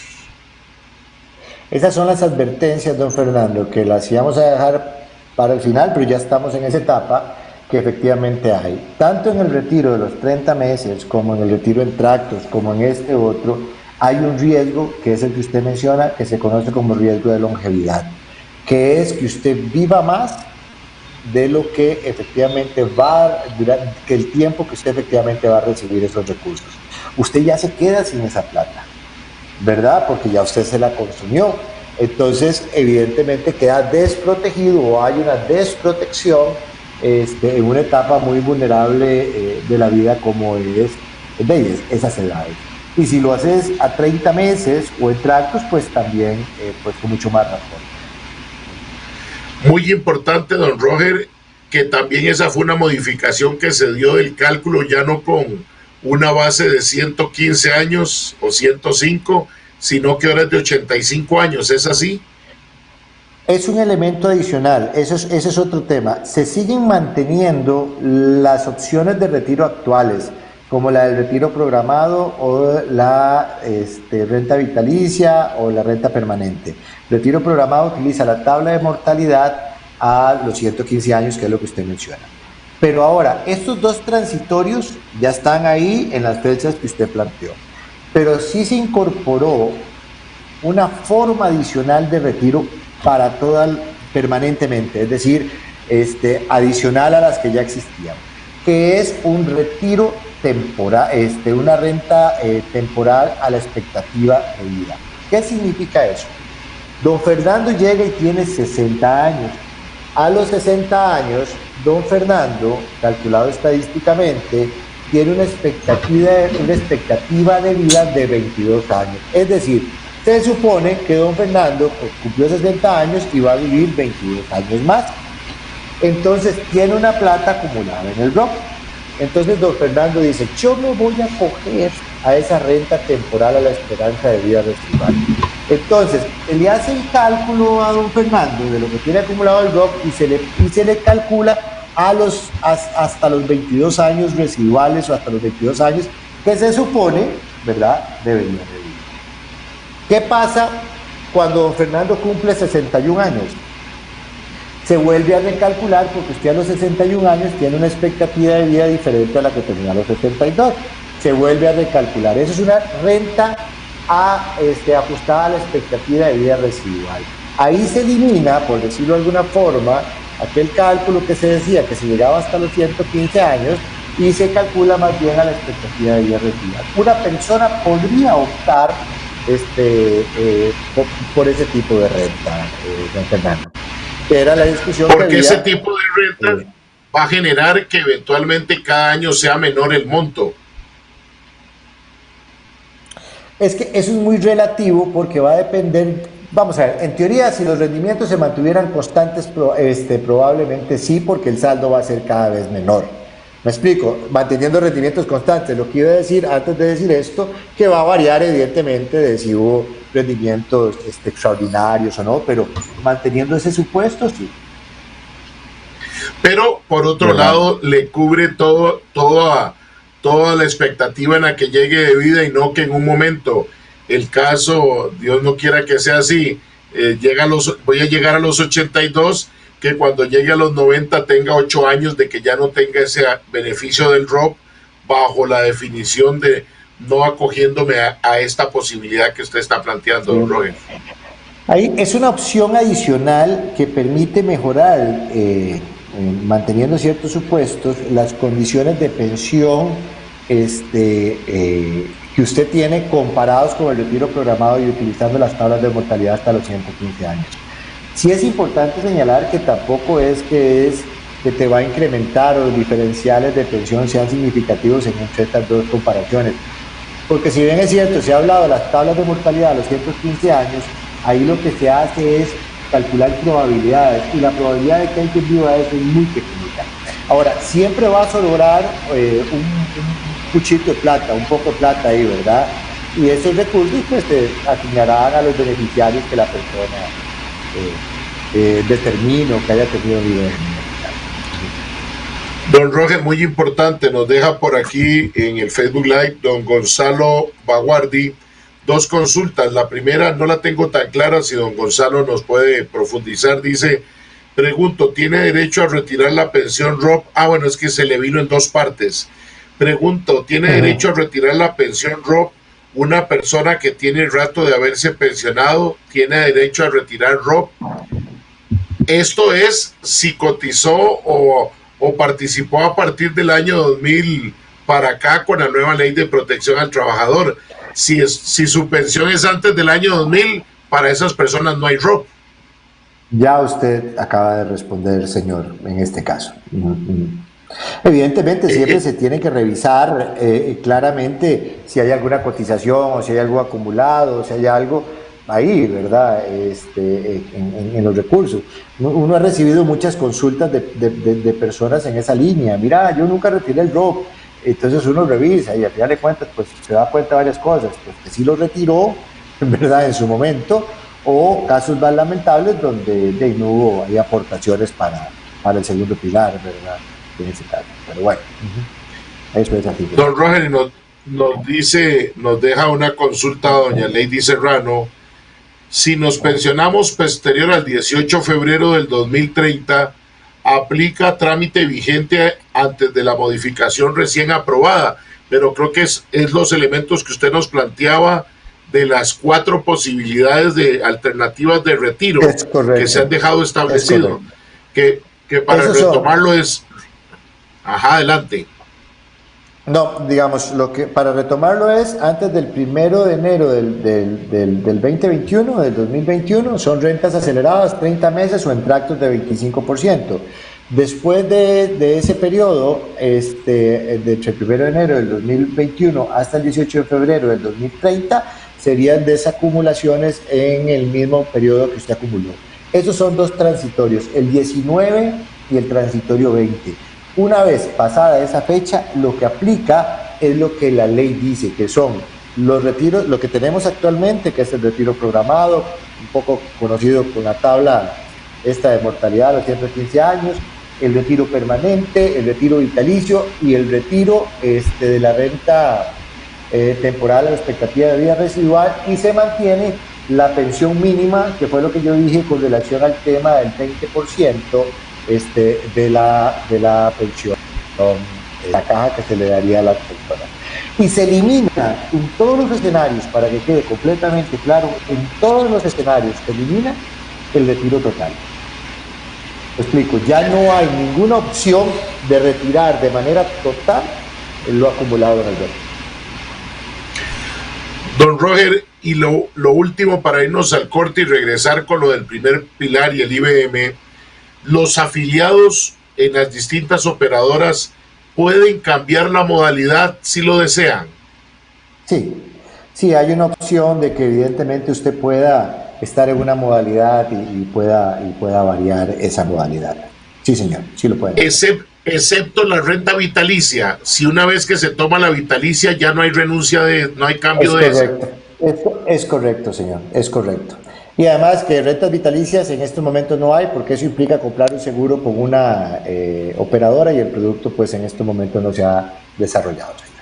Esas son las advertencias, don Fernando, que las íbamos a dejar para el final, pero ya estamos en esa etapa que efectivamente hay. Tanto en el retiro de los 30 meses, como en el retiro en tractos, como en este otro, hay un riesgo, que es el que usted menciona, que se conoce como riesgo de longevidad, que es que usted viva más de lo que efectivamente que el tiempo que usted efectivamente va a recibir esos recursos. Usted ya se queda sin esa plata, ¿verdad? Porque ya usted se la consumió. Entonces, evidentemente queda desprotegido o hay una desprotección en una etapa muy vulnerable de la vida como es esas edades. Y si lo haces a 30 meses o en tractos, pues también pues con mucho más razón. Muy importante, don Roger, que también esa fue una modificación que se dio del cálculo, ya no con una base de 115 años o 105, sino que ahora es de 85 años, ¿es así? Es un elemento adicional, ese es otro tema. Se siguen manteniendo las opciones de retiro actuales, como la del retiro programado o la renta vitalicia o la renta permanente. Retiro programado utiliza la tabla de mortalidad a los 115 años, que es lo que usted menciona. Pero ahora, estos dos transitorios ya están ahí en las fechas que usted planteó. Pero sí se incorporó una forma adicional de retiro para permanentemente, es decir, adicional a las que ya existían, que es un retiro temporal, una renta temporal a la expectativa de vida. ¿Qué significa eso? Don Fernando llega y tiene 60 años. A los 60 años, don Fernando, calculado estadísticamente, tiene una expectativa de vida de 22 años. Es decir, se supone que don Fernando cumplió 60 años y va a vivir 22 años más. Entonces, tiene una plata acumulada en el ROP. Entonces, don Fernando dice, yo me voy a coger a esa renta temporal a la esperanza de vida residual. Entonces, le hace el cálculo a don Fernando de lo que tiene acumulado el ROP y se le calcula hasta los 22 años residuales o hasta los 22 años que se supone, ¿verdad?, debería vivir. ¿Qué pasa cuando don Fernando cumple 61 años? Se vuelve a recalcular porque usted a los 61 años tiene una expectativa de vida diferente a la que tenía a los 62. Se vuelve a recalcular. Eso es una renta ajustada a la expectativa de vida residual. Ahí se elimina, por decirlo de alguna forma, aquel cálculo que se decía que se llegaba hasta los 115 años y se calcula más bien a la expectativa de vida residual. Una persona podría optar por ese tipo de renta, don Fernando. Que era la discusión porque que había, ese tipo de renta va a generar que eventualmente cada año sea menor el monto. Es que eso es muy relativo porque va a depender, vamos a ver, en teoría si los rendimientos se mantuvieran constantes, probablemente sí, porque el saldo va a ser cada vez menor. Me explico, manteniendo rendimientos constantes. Lo que iba a decir antes de decir esto, que va a variar evidentemente de si hubo rendimientos extraordinarios o no, pero manteniendo ese supuesto, sí. Pero por otro lado, le cubre toda la expectativa en la que llegue de vida y no que en un momento, el caso, Dios no quiera que sea así, voy a llegar a los 82, que cuando llegue a los 90 tenga 8 años de que ya no tenga ese beneficio del ROP bajo la definición de no acogiéndome a esta posibilidad que usted está planteando, don Roger. Ahí es una opción adicional que permite mejorar, manteniendo ciertos supuestos, las condiciones de pensión que usted tiene comparados con el retiro programado y utilizando las tablas de mortalidad hasta los 115 años. Sí es importante señalar que tampoco es que te va a incrementar o los diferenciales de pensión sean significativos entre estas dos comparaciones. Porque si bien es cierto, se ha hablado de las tablas de mortalidad a los 115 años, ahí lo que se hace es calcular probabilidades y la probabilidad de que alguien viva eso es muy pequeñita. Ahora, siempre va a sobrar un cuchito de plata, un poco de plata ahí, ¿verdad? Y esos recursos pues se asignarán a los beneficiarios que la persona determine o que haya tenido vida. Don Roger, muy importante, nos deja por aquí en el Facebook Live don Gonzalo Baguardi 2 consultas. La primera no la tengo tan clara, si don Gonzalo nos puede profundizar. Dice, pregunto, ¿tiene derecho a retirar la pensión ROP? Bueno, es que se le vino en 2 partes. Pregunto, ¿tiene derecho a retirar la pensión ROP una persona que tiene rato de haberse pensionado? ¿Tiene derecho a retirar ROP? Esto es si cotizó o participó a partir del año 2000 para acá con la nueva ley de protección al trabajador. Si su pensión es antes del año 2000, para esas personas no hay ROP. Ya usted acaba de responder, señor, en este caso. Evidentemente siempre se tiene que revisar claramente si hay alguna cotización o si hay algo acumulado, o si hay algo ahí, ¿verdad? En los recursos. Uno ha recibido muchas consultas de personas en esa línea. Mira, yo nunca retiré el ROP. Entonces uno revisa y al final de cuentas pues se da cuenta de varias cosas, pues que sí lo retiró, ¿verdad?, en su momento, o casos más lamentables donde no hubo ahí aportaciones para el segundo pilar, ¿verdad? En ese caso. Pero bueno, eso es así. Don Roger nos deja una consulta a doña Lady Serrano. Si nos pensionamos posterior al 18 de febrero del 2030, aplica trámite vigente antes de la modificación recién aprobada, pero creo que es los elementos que usted nos planteaba de las 4 posibilidades de alternativas de retiro que se han dejado establecido, que para retomarlo es... Ajá, adelante. No, digamos, para retomarlo es antes del 1 de enero del 2021, del 2021, son rentas aceleradas, 30 meses o en tractos de 25%. Después de ese periodo, entre el 1 de enero del 2021 hasta el 18 de febrero del 2030, serían desacumulaciones en el mismo periodo que usted acumuló. Esos son 2 transitorios, el 19 y el transitorio 20. Una vez pasada esa fecha, lo que aplica es lo que la ley dice, que son los retiros, lo que tenemos actualmente, que es el retiro programado, un poco conocido con la tabla esta de mortalidad a los 115 años, el retiro permanente, el retiro vitalicio y el retiro de la renta temporal a la expectativa de vida residual, y se mantiene la pensión mínima, que fue lo que yo dije con relación al tema del 20%, de la pensión, la caja que se le daría a las personas. Y se elimina en todos los escenarios, para que quede completamente claro, en todos los escenarios se elimina el retiro total. Lo explico, ya no hay ninguna opción de retirar de manera total lo acumulado en el retiro. Don Roger, y lo último para irnos al corte y regresar con lo del primer pilar y el IBM, los afiliados en las distintas operadoras pueden cambiar la modalidad si lo desean. Sí, hay una opción de que evidentemente usted pueda estar en una modalidad y pueda variar esa modalidad. Sí, señor, sí lo puede. Excepto la renta vitalicia. Si una vez que se toma la vitalicia ya no hay no hay cambio de eso. Es correcto, señor, es correcto. Y además que rentas vitalicias en estos momentos no hay, porque eso implica comprar un seguro con una operadora, y el producto pues en estos momentos no se ha desarrollado, señor.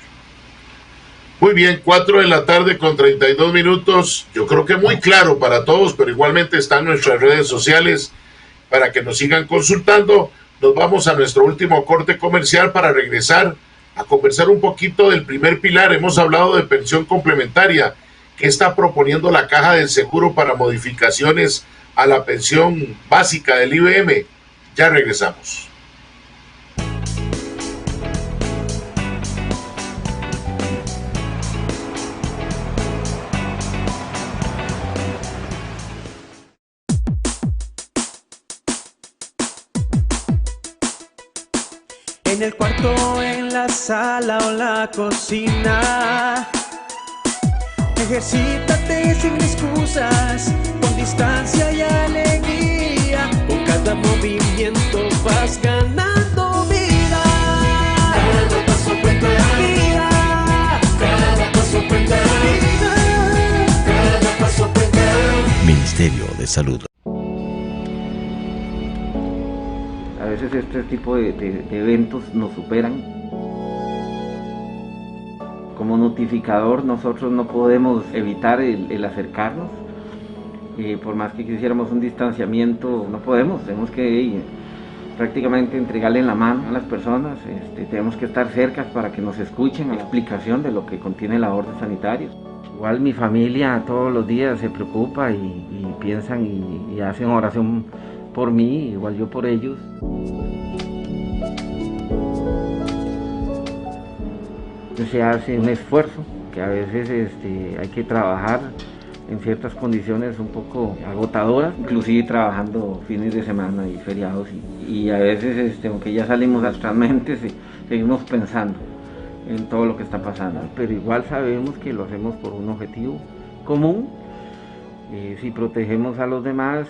Muy bien, 4:32 p.m. Yo creo que muy claro para todos, pero igualmente están nuestras redes sociales para que nos sigan consultando. Nos vamos a nuestro último corte comercial para regresar a conversar un poquito del primer pilar. Hemos hablado de pensión complementaria. ¿Qué está proponiendo la Caja del Seguro para modificaciones a la pensión básica del IBM? Ya regresamos. En el cuarto, en la sala o la cocina, ejercítate sin excusas, con distancia y alegría. Con cada movimiento vas ganando vida. Cada paso cuenta vida. Cada paso cuenta vida. Cada paso cuenta. Ministerio de Salud. A veces este tipo de eventos nos superan. Como notificador nosotros no podemos evitar el acercarnos, por más que quisiéramos un distanciamiento no podemos, tenemos que prácticamente entregarle en la mano a las personas, tenemos que estar cerca para que nos escuchen la explicación de lo que contiene la orden sanitaria. Igual mi familia todos los días se preocupa y piensan y hacen oración por mí, igual yo por ellos. Se hace un esfuerzo que a veces hay que trabajar en ciertas condiciones un poco agotadoras, inclusive trabajando fines de semana y feriados, y a veces aunque ya salimos astralmente seguimos pensando en todo lo que está pasando, pero igual sabemos que lo hacemos por un objetivo común. Si protegemos a los demás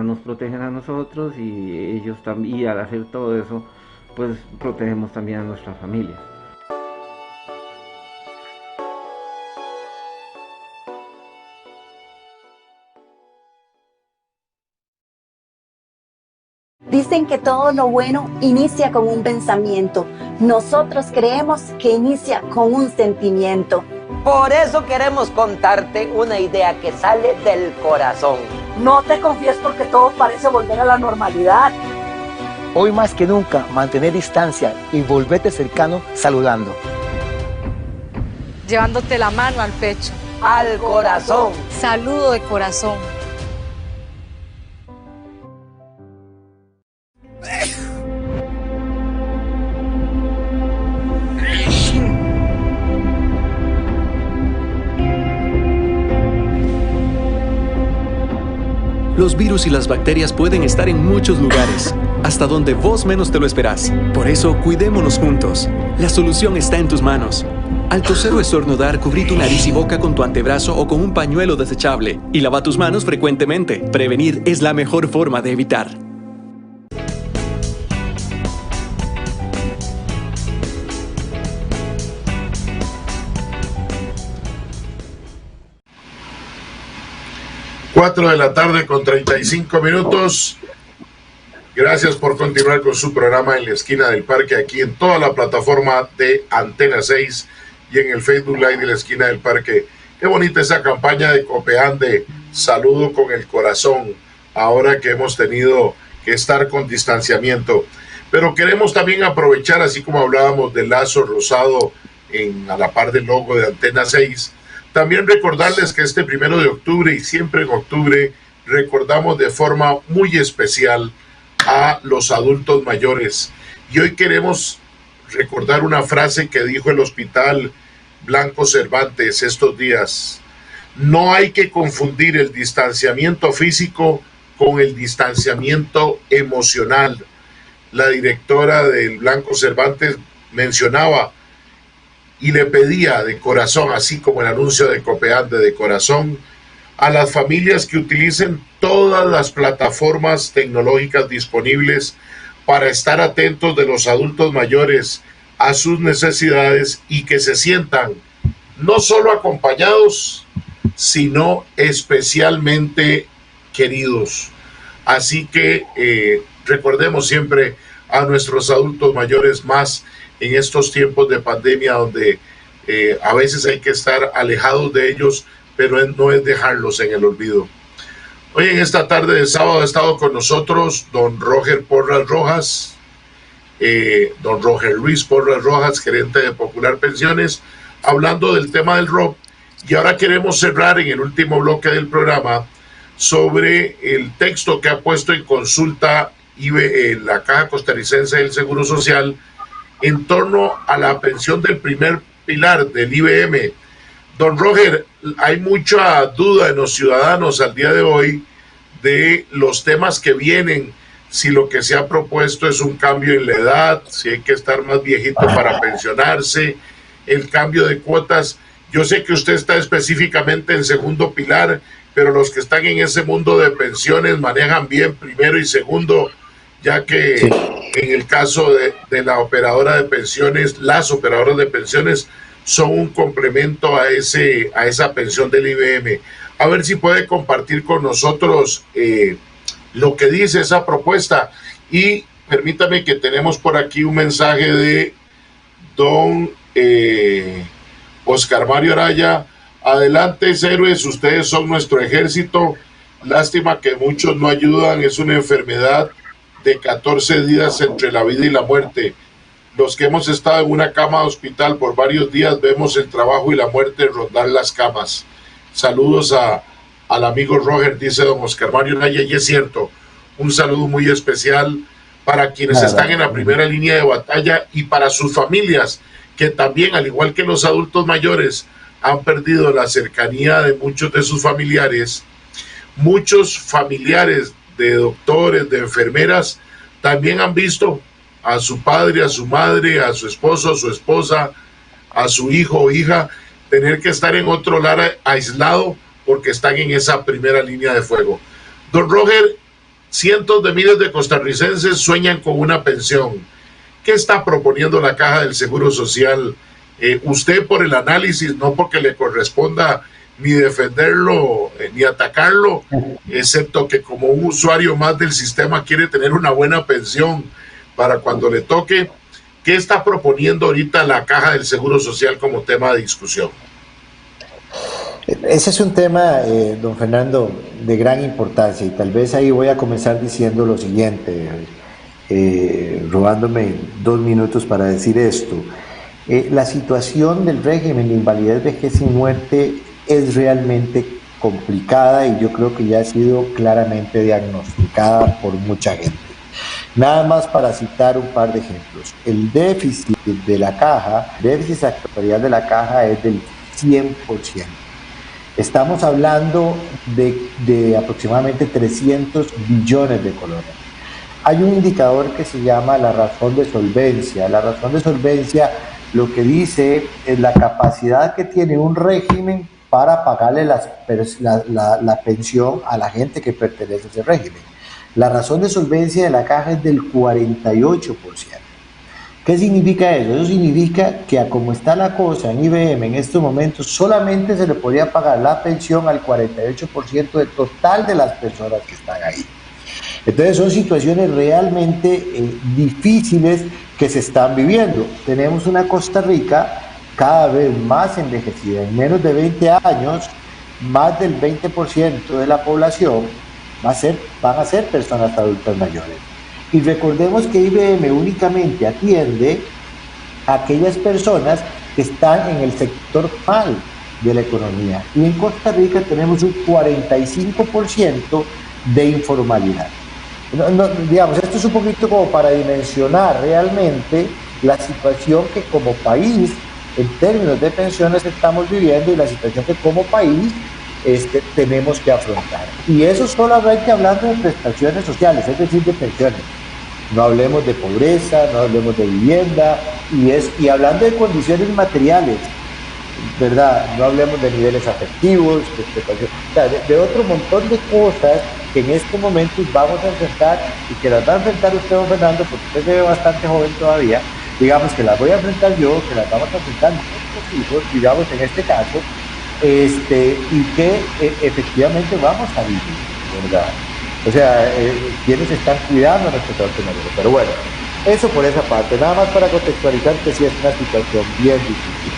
nos protegen a nosotros, y ellos también, y al hacer todo eso pues protegemos también a nuestras familias. Dicen que todo lo bueno inicia con un pensamiento. Nosotros creemos que inicia con un sentimiento. Por eso queremos contarte una idea que sale del corazón. No te confíes porque todo parece volver a la normalidad. Hoy más que nunca, mantener distancia y volverte cercano saludando. Llevándote la mano al pecho. Al corazón. Saludo de corazón. Los virus y las bacterias pueden estar en muchos lugares, hasta donde vos menos te lo esperás. Por eso, cuidémonos juntos. La solución está en tus manos. Al toser o estornudar, cubrí tu nariz y boca con tu antebrazo o con un pañuelo desechable. Y lava tus manos frecuentemente. Prevenir es la mejor forma de evitar. Cuatro de la tarde con 35 minutos. Gracias por continuar con su programa En la Esquina del Parque, aquí en toda la plataforma de Antena 6 y en el Facebook Live de La Esquina del Parque. Qué bonita esa campaña de Copeán de Saludo con el Corazón, ahora que hemos tenido que estar con distanciamiento. Pero queremos también aprovechar, así como hablábamos del lazo rosado a la par del logo de Antena 6, también recordarles que este 1 de octubre y siempre en octubre recordamos de forma muy especial a los adultos mayores. Y hoy queremos recordar una frase que dijo el Hospital Blanco Cervantes estos días. No hay que confundir el distanciamiento físico con el distanciamiento emocional. La directora del Blanco Cervantes mencionaba y le pedía de corazón, así como el anuncio de Copeán de corazón, a las familias que utilicen todas las plataformas tecnológicas disponibles para estar atentos de los adultos mayores a sus necesidades y que se sientan no solo acompañados, sino especialmente queridos. Así que recordemos siempre a nuestros adultos mayores, más en estos tiempos de pandemia donde a veces hay que estar alejados de ellos, pero no es dejarlos en el olvido. Hoy en esta tarde de sábado ha estado con nosotros don Roger Porras Rojas, don Roger Luis Porras Rojas, gerente de Popular Pensiones, hablando del tema del ROP. Y ahora queremos cerrar en el último bloque del programa sobre el texto que ha puesto en consulta la Caja Costarricense del Seguro Social en torno a la pensión del primer pilar del IBM. Don Roger, hay mucha duda en los ciudadanos al día de hoy de los temas que vienen, si lo que se ha propuesto es un cambio en la edad, si hay que estar más viejito para pensionarse, el cambio de cuotas. Yo sé que usted está específicamente en segundo pilar, pero los que están en ese mundo de pensiones manejan bien primero y segundo, ya que sí, en el caso de la operadora de pensiones, las operadoras de pensiones son un complemento a esa pensión del IBM. A ver si puede compartir con nosotros lo que dice esa propuesta. Y permítame que tenemos por aquí un mensaje de don Oscar Mario Araya. Adelante, héroes, ustedes son nuestro ejército. Lástima que muchos no ayudan, es una enfermedad de 14 días entre la vida y la muerte. Los que hemos estado en una cama de hospital por varios días vemos el trabajo y la muerte rondar las camas. Saludos al amigo Roger, dice don Oscar Mario Naya, y es cierto, un saludo muy especial para quienes están en la primera línea de batalla y para sus familias, que también, al igual que los adultos mayores, han perdido la cercanía de muchos de sus familiares. Muchos familiares de doctores, de enfermeras, también han visto a su padre, a su madre, a su esposo, a su esposa, a su hijo o hija, tener que estar en otro lugar aislado porque están en esa primera línea de fuego. Don Roger, cientos de miles de costarricenses sueñan con una pensión. ¿Qué está proponiendo la Caja del Seguro Social? Usted, por el análisis, no porque le corresponda ni defenderlo ni atacarlo, excepto que como un usuario más del sistema quiere tener una buena pensión para cuando le toque. ¿Qué está proponiendo ahorita la Caja del Seguro Social como tema de discusión? Ese es un tema, don Fernando, de gran importancia, y tal vez ahí voy a comenzar diciendo lo siguiente, robándome 2 minutos para decir esto. La situación del régimen de invalidez, vejez y muerte es realmente complicada, y yo creo que ya ha sido claramente diagnosticada por mucha gente. Nada más para citar un par de ejemplos. El déficit de la caja, el déficit actuarial de la caja es del 100%. Estamos hablando de aproximadamente 300 billones de colones. Hay un indicador que se llama la razón de solvencia. La razón de solvencia lo que dice es la capacidad que tiene un régimen para pagarle la pensión a la gente que pertenece a ese régimen. La razón de solvencia de la caja es del 48%. ¿Qué significa eso? Eso significa que a como está la cosa en IBM en estos momentos, solamente se le podría pagar la pensión al 48% del total de las personas que están ahí. Entonces son situaciones realmente difíciles que se están viviendo. Tenemos una Costa Rica cada vez más envejecida. En menos de 20 años, más del 20% de la población van a ser personas adultas mayores. Y recordemos que IBM únicamente atiende a aquellas personas que están en el sector mal de la economía. Y en Costa Rica tenemos un 45% de informalidad. Digamos, esto es un poquito como para dimensionar realmente la situación que como país, en términos de pensiones, estamos viviendo, y la situación que como país tenemos que afrontar. Y eso solamente hablando de prestaciones sociales, es decir, de pensiones. No hablemos de pobreza, no hablemos de vivienda, y hablando de condiciones materiales, ¿verdad? No hablemos de niveles afectivos, de otro montón de cosas que en este momento vamos a enfrentar, y que las va a enfrentar usted, don Fernando, porque usted se ve bastante joven todavía. Digamos que las voy a enfrentar yo, que las vamos a enfrentar nuestros hijos, digamos en este caso, y que efectivamente vamos a vivir, ¿verdad? O sea, quienes están cuidando a nuestros adultos mayores. Pero bueno, eso por esa parte. Nada más para contextualizar que sí es una situación bien difícil.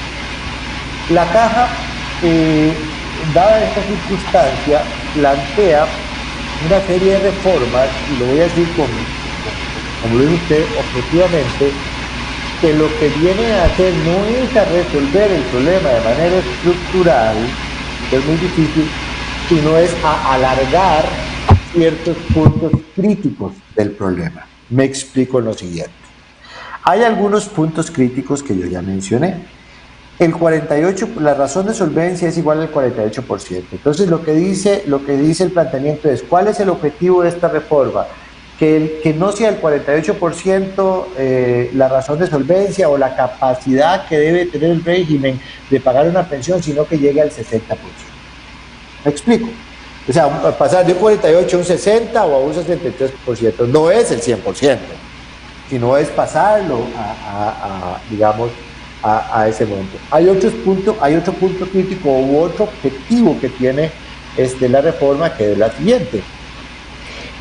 La caja, dada esta circunstancia, plantea una serie de reformas, y lo voy a decir como lo dice usted, objetivamente, que lo que viene a hacer no es a resolver el problema de manera estructural, que es muy difícil, sino es a alargar ciertos puntos críticos del problema. Me explico en lo siguiente. Hay algunos puntos críticos que yo ya mencioné. La razón de solvencia es igual al 48%. Entonces lo que dice el planteamiento es, ¿cuál es el objetivo de esta reforma? Que no sea el 48% la razón de solvencia o la capacidad que debe tener el régimen de pagar una pensión, sino que llegue al 60%. ¿Me explico? O sea, pasar de un 48 a un 60 o a un 63%, no es el 100%, sino es pasarlo a ese momento. Hay otro punto crítico u otro objetivo que tiene la reforma, que es la siguiente.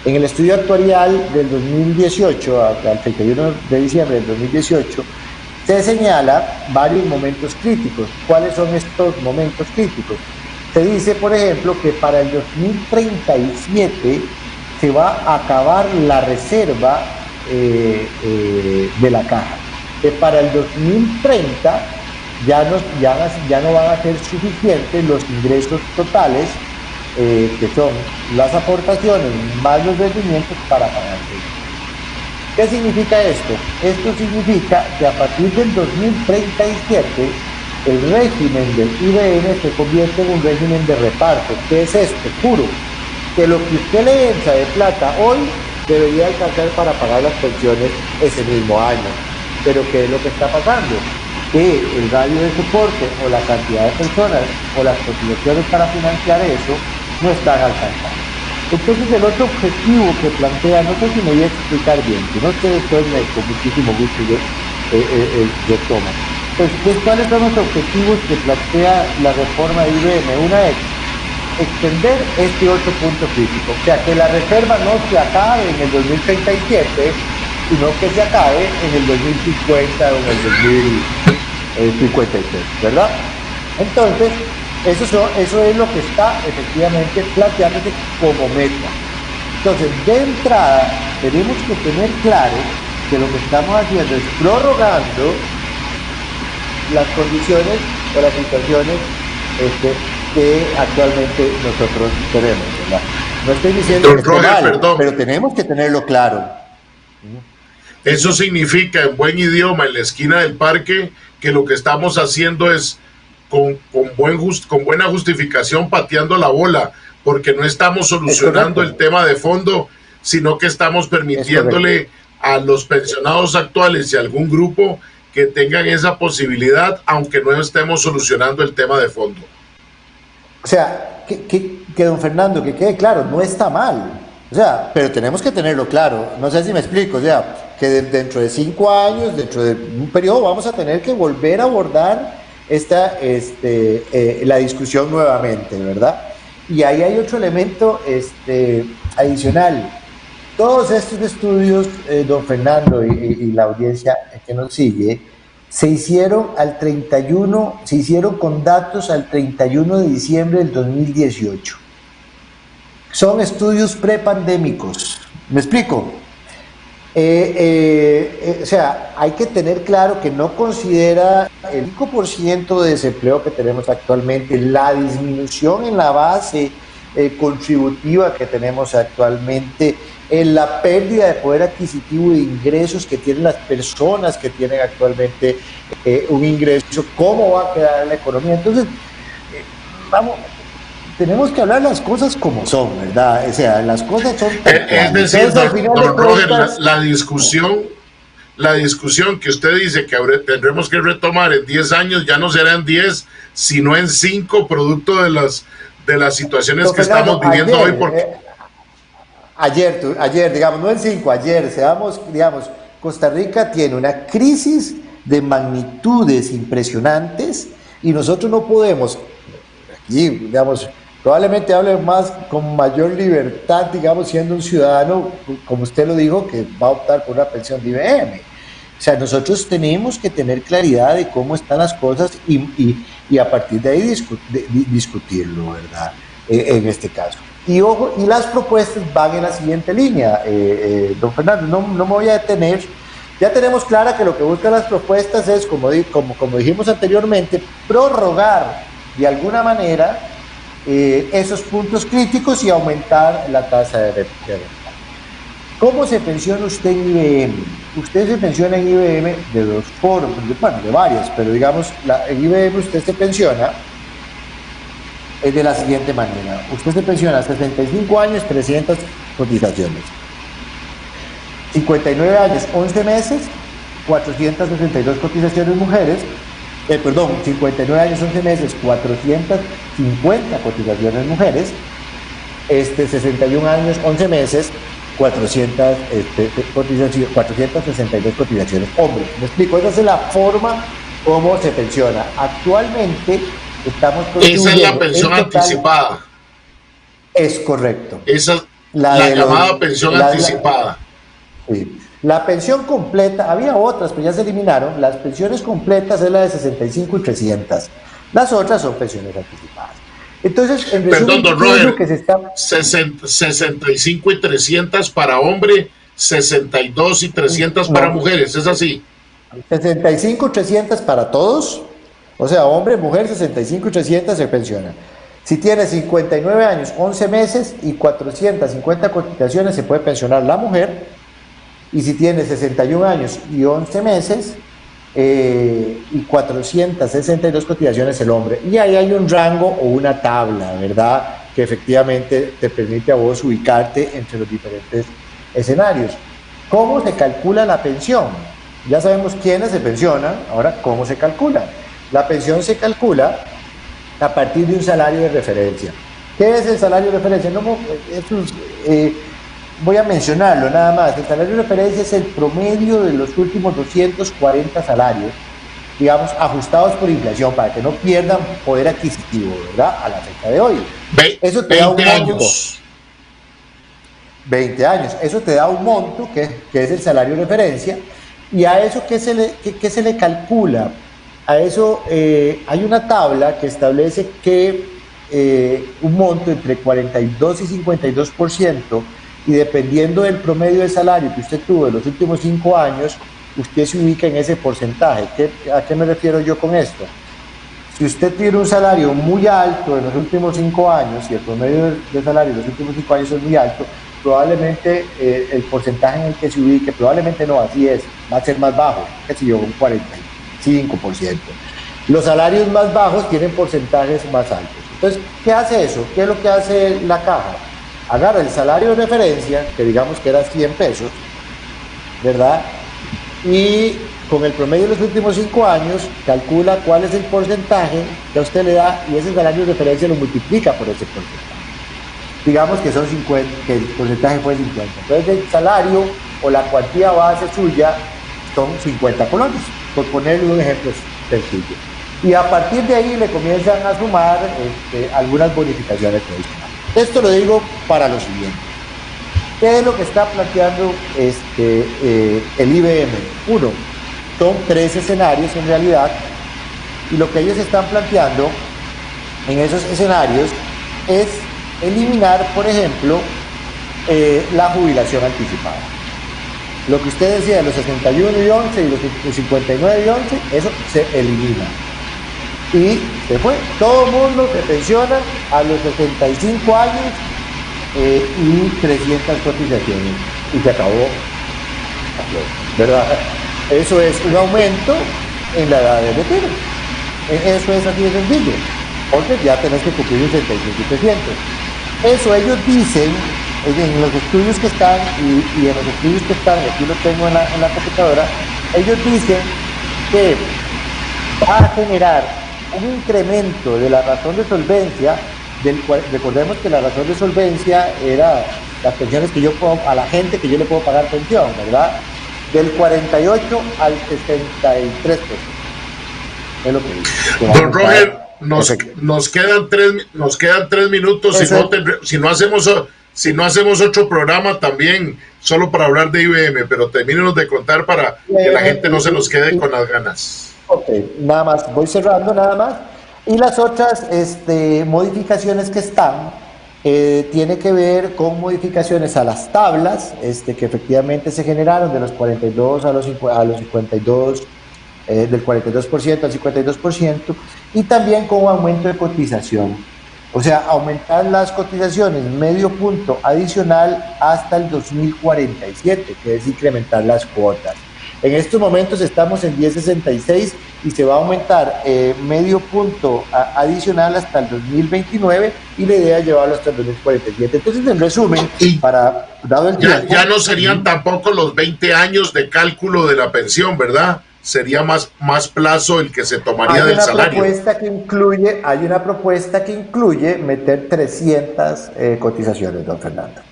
En el estudio actuarial del 2018, al 31 de diciembre del 2018, se señala varios momentos críticos. ¿Cuáles son estos momentos críticos? Se dice, por ejemplo, que para el 2037 se va a acabar la reserva de la caja. Que para el 2030 ya no van a ser suficientes los ingresos totales, que son las aportaciones más los rendimientos para pagar. ¿Qué significa esto? Esto significa que a partir del 2037 el régimen del IBM se convierte en un régimen de reparto. ¿Qué es esto? Puro. Que lo que usted le entra de plata hoy debería alcanzar para pagar las pensiones ese mismo año. Pero ¿qué es lo que está pasando? Que el radio de soporte o la cantidad de personas o las cotizaciones para financiar eso no están alcanzando. Entonces el otro objetivo que plantea, no sé si me voy a explicar bien, si no, ustedes con muchísimo gusto yo tomo. Pues, ¿cuáles son los objetivos que plantea la reforma de IBM? Una es extender este otro punto crítico, o sea, que la reserva no se acabe en el 2037, sino que se acabe en el 2050 o en el 2053, ¿verdad? Entonces, eso es lo que está efectivamente planteándose como meta. Entonces, de entrada, tenemos que tener claro que lo que estamos haciendo es prorrogando las condiciones o las situaciones que actualmente nosotros tenemos, ¿verdad? No estoy diciendo que esté mal, pero tenemos que tenerlo claro. Eso significa, en buen idioma, en la esquina del parque, que lo que estamos haciendo es con buena justificación pateando la bola, porque no estamos solucionando el tema de fondo, sino que estamos permitiéndole a los pensionados actuales y a algún grupo que tengan esa posibilidad, aunque no estemos solucionando el tema de fondo. O sea, que don Fernando, que quede claro, no está mal. O sea, pero tenemos que tenerlo claro. No sé si me explico. O sea, que dentro de 5 años, dentro de un periodo, vamos a tener que volver a abordar la discusión nuevamente, ¿verdad? Y ahí hay otro elemento adicional. Todos estos estudios, don Fernando y la audiencia que nos sigue, se hicieron con datos al 31 de diciembre del 2018. Son estudios prepandémicos. ¿Me explico? O sea, hay que tener claro que no considera el 5% de desempleo que tenemos actualmente, la disminución en la base contributiva que tenemos actualmente, en la pérdida de poder adquisitivo de ingresos que tienen las personas que tienen actualmente un ingreso, cómo va a quedar la economía. Entonces, tenemos que hablar las cosas como son, ¿verdad? O sea, las cosas son... Es decir, don Roger, la discusión que usted dice que tendremos que retomar en 10 años, ya no serán 10, sino en 5, producto de las situaciones que estamos viviendo hoy. Ayer, digamos, no en 5, ayer, digamos, Costa Rica tiene una crisis de magnitudes impresionantes y nosotros no podemos, aquí, digamos, probablemente hable con mayor libertad, digamos, siendo un ciudadano, como usted lo dijo, que va a optar por una pensión de IBM. O sea, nosotros tenemos que tener claridad de cómo están las cosas y a partir de ahí discutirlo, ¿verdad? En este caso. Y ojo, y las propuestas van en la siguiente línea, don Fernando, no me voy a detener. Ya tenemos clara que lo que buscan las propuestas es, como dijimos anteriormente, prorrogar de alguna manera esos puntos críticos y aumentar la tasa de renta. ¿Cómo se pensiona usted en IBM? Usted se pensiona en IBM de dos formas, de varias, pero digamos, en IBM usted se pensiona de la siguiente manera. Usted se pensiona a 65 años, 300 cotizaciones. 59 años, 11 meses, 462 cotizaciones mujeres. 59 años, 11 meses, 450 cotizaciones mujeres. 61 años, 11 meses, 462 cotizaciones hombres. ¿Me explico? Esa es la forma como se pensiona. Actualmente estamos... Esa es la pensión anticipada. Es correcto. Esa es la llamada pensión anticipada. Sí. La pensión completa, había otras, pero ya se eliminaron. Las pensiones completas es la de 65 y 300. Las otras son pensiones anticipadas. Entonces, en resumen, perdón, don Roger, que se está... 65 y 300 para hombre, 62 y 300 para mujeres, ¿es así? 65 y 300 para todos, o sea, hombre, mujer, 65 y 300 se pensiona. Si tiene 59 años, 11 meses y 450 cotizaciones, se puede pensionar la mujer. Y si tiene 61 años y 11 meses y 462 cotizaciones el hombre. Y ahí hay un rango o una tabla, ¿verdad? Que efectivamente te permite a vos ubicarte entre los diferentes escenarios. ¿Cómo se calcula la pensión? Ya sabemos quiénes se pensionan, ahora ¿cómo se calcula? La pensión se calcula a partir de un salario de referencia. ¿Qué es el salario de referencia? Voy a mencionarlo nada más. El salario de referencia es el promedio de los últimos 240 salarios digamos, ajustados por inflación, para que no pierdan poder adquisitivo, ¿verdad? A la fecha de hoy. Eso te da un monto. 20 años. Eso te da un monto, que es el salario de referencia, y a eso, ¿qué se le calcula? A eso hay una tabla que establece que un monto entre 42 y 52%, y dependiendo del promedio de salario que usted tuvo en los últimos 5 años, usted se ubica en ese porcentaje. ¿A qué me refiero yo con esto? Si usted tiene un salario muy alto en los últimos 5 años, y el promedio de salario en los últimos 5 años es muy alto, probablemente el porcentaje en el que se ubique, probablemente no, así es, va a ser más bajo, que si yo, un 45%. Los salarios más bajos tienen porcentajes más altos. Entonces, ¿qué hace eso? ¿Qué es lo que hace la caja? Agarra el salario de referencia, que digamos que era 100 pesos, ¿verdad? Y con el promedio de los últimos 5 años, calcula cuál es el porcentaje que a usted le da, y ese salario de referencia lo multiplica por ese porcentaje. Digamos que son 50, que el porcentaje fue 50. Entonces el salario o la cuantía base suya son 50 colones, por ponerle un ejemplo sencillo. Y a partir de ahí le comienzan a sumar algunas bonificaciones adicionales. Esto lo digo para lo siguiente. ¿Qué es lo que está planteando el IBM? Uno, son 3 escenarios en realidad, y lo que ellos están planteando en esos escenarios es eliminar, por ejemplo, la jubilación anticipada. Lo que usted decía de los 61 y 11 y los 59 y 11, eso se elimina. Y se fue. Todo el mundo se pensiona a los 65 años y 300 cotizaciones. Y se acabó. ¿Verdad? Eso es un aumento en la edad de retiro. Eso es así de sencillo. Porque ya tenés que cumplir un 65%. Eso ellos dicen, en los estudios que están, y en los estudios que están, aquí lo tengo en la computadora, ellos dicen que va a generar un incremento de la razón de solvencia, recordemos que la razón de solvencia era las pensiones que yo puedo, a la gente que yo le puedo pagar pensión, ¿verdad? Del 48 al 63%. Es lo que dice. Don Roger, nos quedan 3 minutos. Si no hacemos otro programa también, solo para hablar de IBM, pero termínenos de contar para que la gente no se nos quede con las ganas. Ok, nada más, voy cerrando nada más. Y las otras modificaciones que están, tiene que ver con modificaciones a las tablas, que efectivamente se generaron de los 42 a los 52, del 42% al 52%, y también con un aumento de cotización. O sea, aumentar las cotizaciones medio punto adicional hasta el 2047, que es incrementar las cuotas. En estos momentos estamos en 10.66 y se va a aumentar medio punto adicional hasta el 2029, y la idea es llevarlo hasta el 2047. Entonces, en resumen, dado el tiempo, ya no serían tampoco los 20 años de cálculo de la pensión, ¿verdad? Sería más plazo el que se tomaría del salario. Hay una propuesta que incluye meter 300 cotizaciones, don Fernando.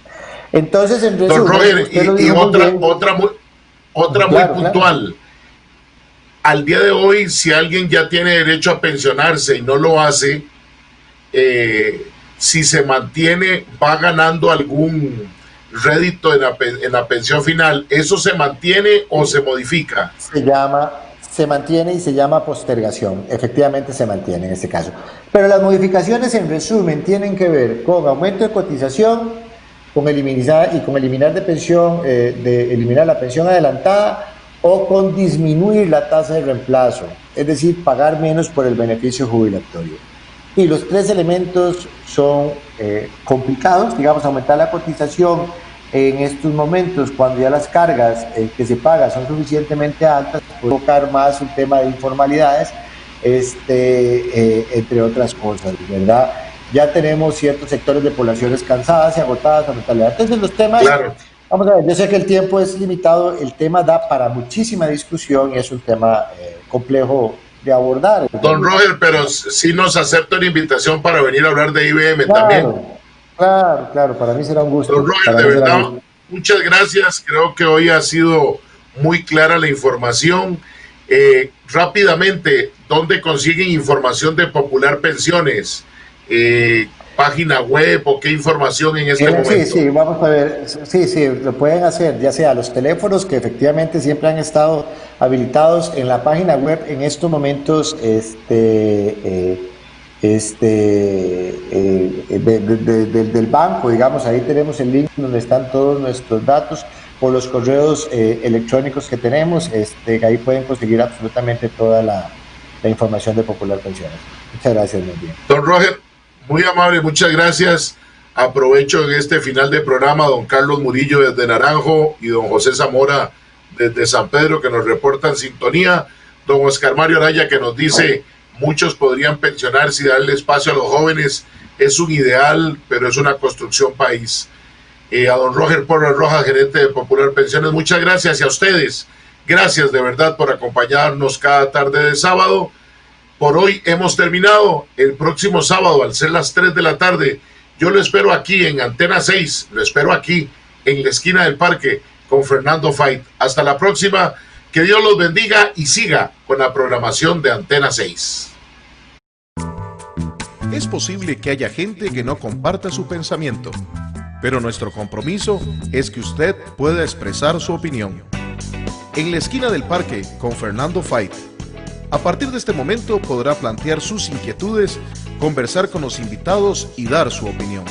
Entonces, en resumen, don Roger, y otra muy puntual. Claro. Al día de hoy, si alguien ya tiene derecho a pensionarse y no lo hace, si se mantiene, va ganando algún rédito en la pensión final. ¿Eso se mantiene o se modifica? Se mantiene y se llama postergación. Efectivamente se mantiene en este caso. Pero las modificaciones, en resumen, tienen que ver con aumento de cotización, con eliminar de pensión, de eliminar la pensión adelantada, o con disminuir la tasa de reemplazo, es decir, pagar menos por el beneficio jubilatorio. Y los 3 elementos son complicados, digamos, aumentar la cotización en estos momentos, cuando ya las cargas que se pagan son suficientemente altas, puede tocar más un tema de informalidades, entre otras cosas, ¿verdad? Ya tenemos ciertos sectores de poblaciones cansadas y agotadas a mentalidad. Entonces, los temas, claro. Vamos a ver, yo sé que el tiempo es limitado, el tema da para muchísima discusión y es un tema complejo de abordar. Don Roger, pero sí nos acepta una invitación para venir a hablar de IBM también. Claro, para mí será un gusto. Don Roger, de verdad, muchas gracias. Creo que hoy ha sido muy clara la información Rápidamente, ¿dónde consiguen información de Popular Pensiones? ¿Página web o qué información en este momento? Sí, vamos a ver. Sí, lo pueden hacer, ya sea los teléfonos que efectivamente siempre han estado habilitados en la página web. En estos momentos, del banco, digamos, ahí tenemos el link donde están todos nuestros datos, por los correos electrónicos que tenemos, ahí pueden conseguir absolutamente toda la información de Popular Pensiones. Muchas gracias, muy bien. Don Roger, muy amable, muchas gracias. Aprovecho en este final de programa, don Carlos Murillo desde Naranjo y don José Zamora desde San Pedro, que nos reportan sintonía. Don Oscar Mario Araya, que nos dice, muchos podrían pensionarse y darle espacio a los jóvenes. Es un ideal, pero es una construcción país. A don Roger Porras Rojas, gerente de Popular Pensiones, muchas gracias. Y a ustedes, gracias de verdad por acompañarnos cada tarde de sábado. Por hoy hemos terminado. El próximo sábado, al ser las 3 de la tarde, yo lo espero aquí en Antena 6, lo espero aquí en la esquina del parque con Fernando Fait. Hasta la próxima, que Dios los bendiga y siga con la programación de Antena 6. Es posible que haya gente que no comparta su pensamiento, pero nuestro compromiso es que usted pueda expresar su opinión. En la esquina del parque con Fernando Fait. A partir de este momento podrá plantear sus inquietudes, conversar con los invitados y dar su opinión.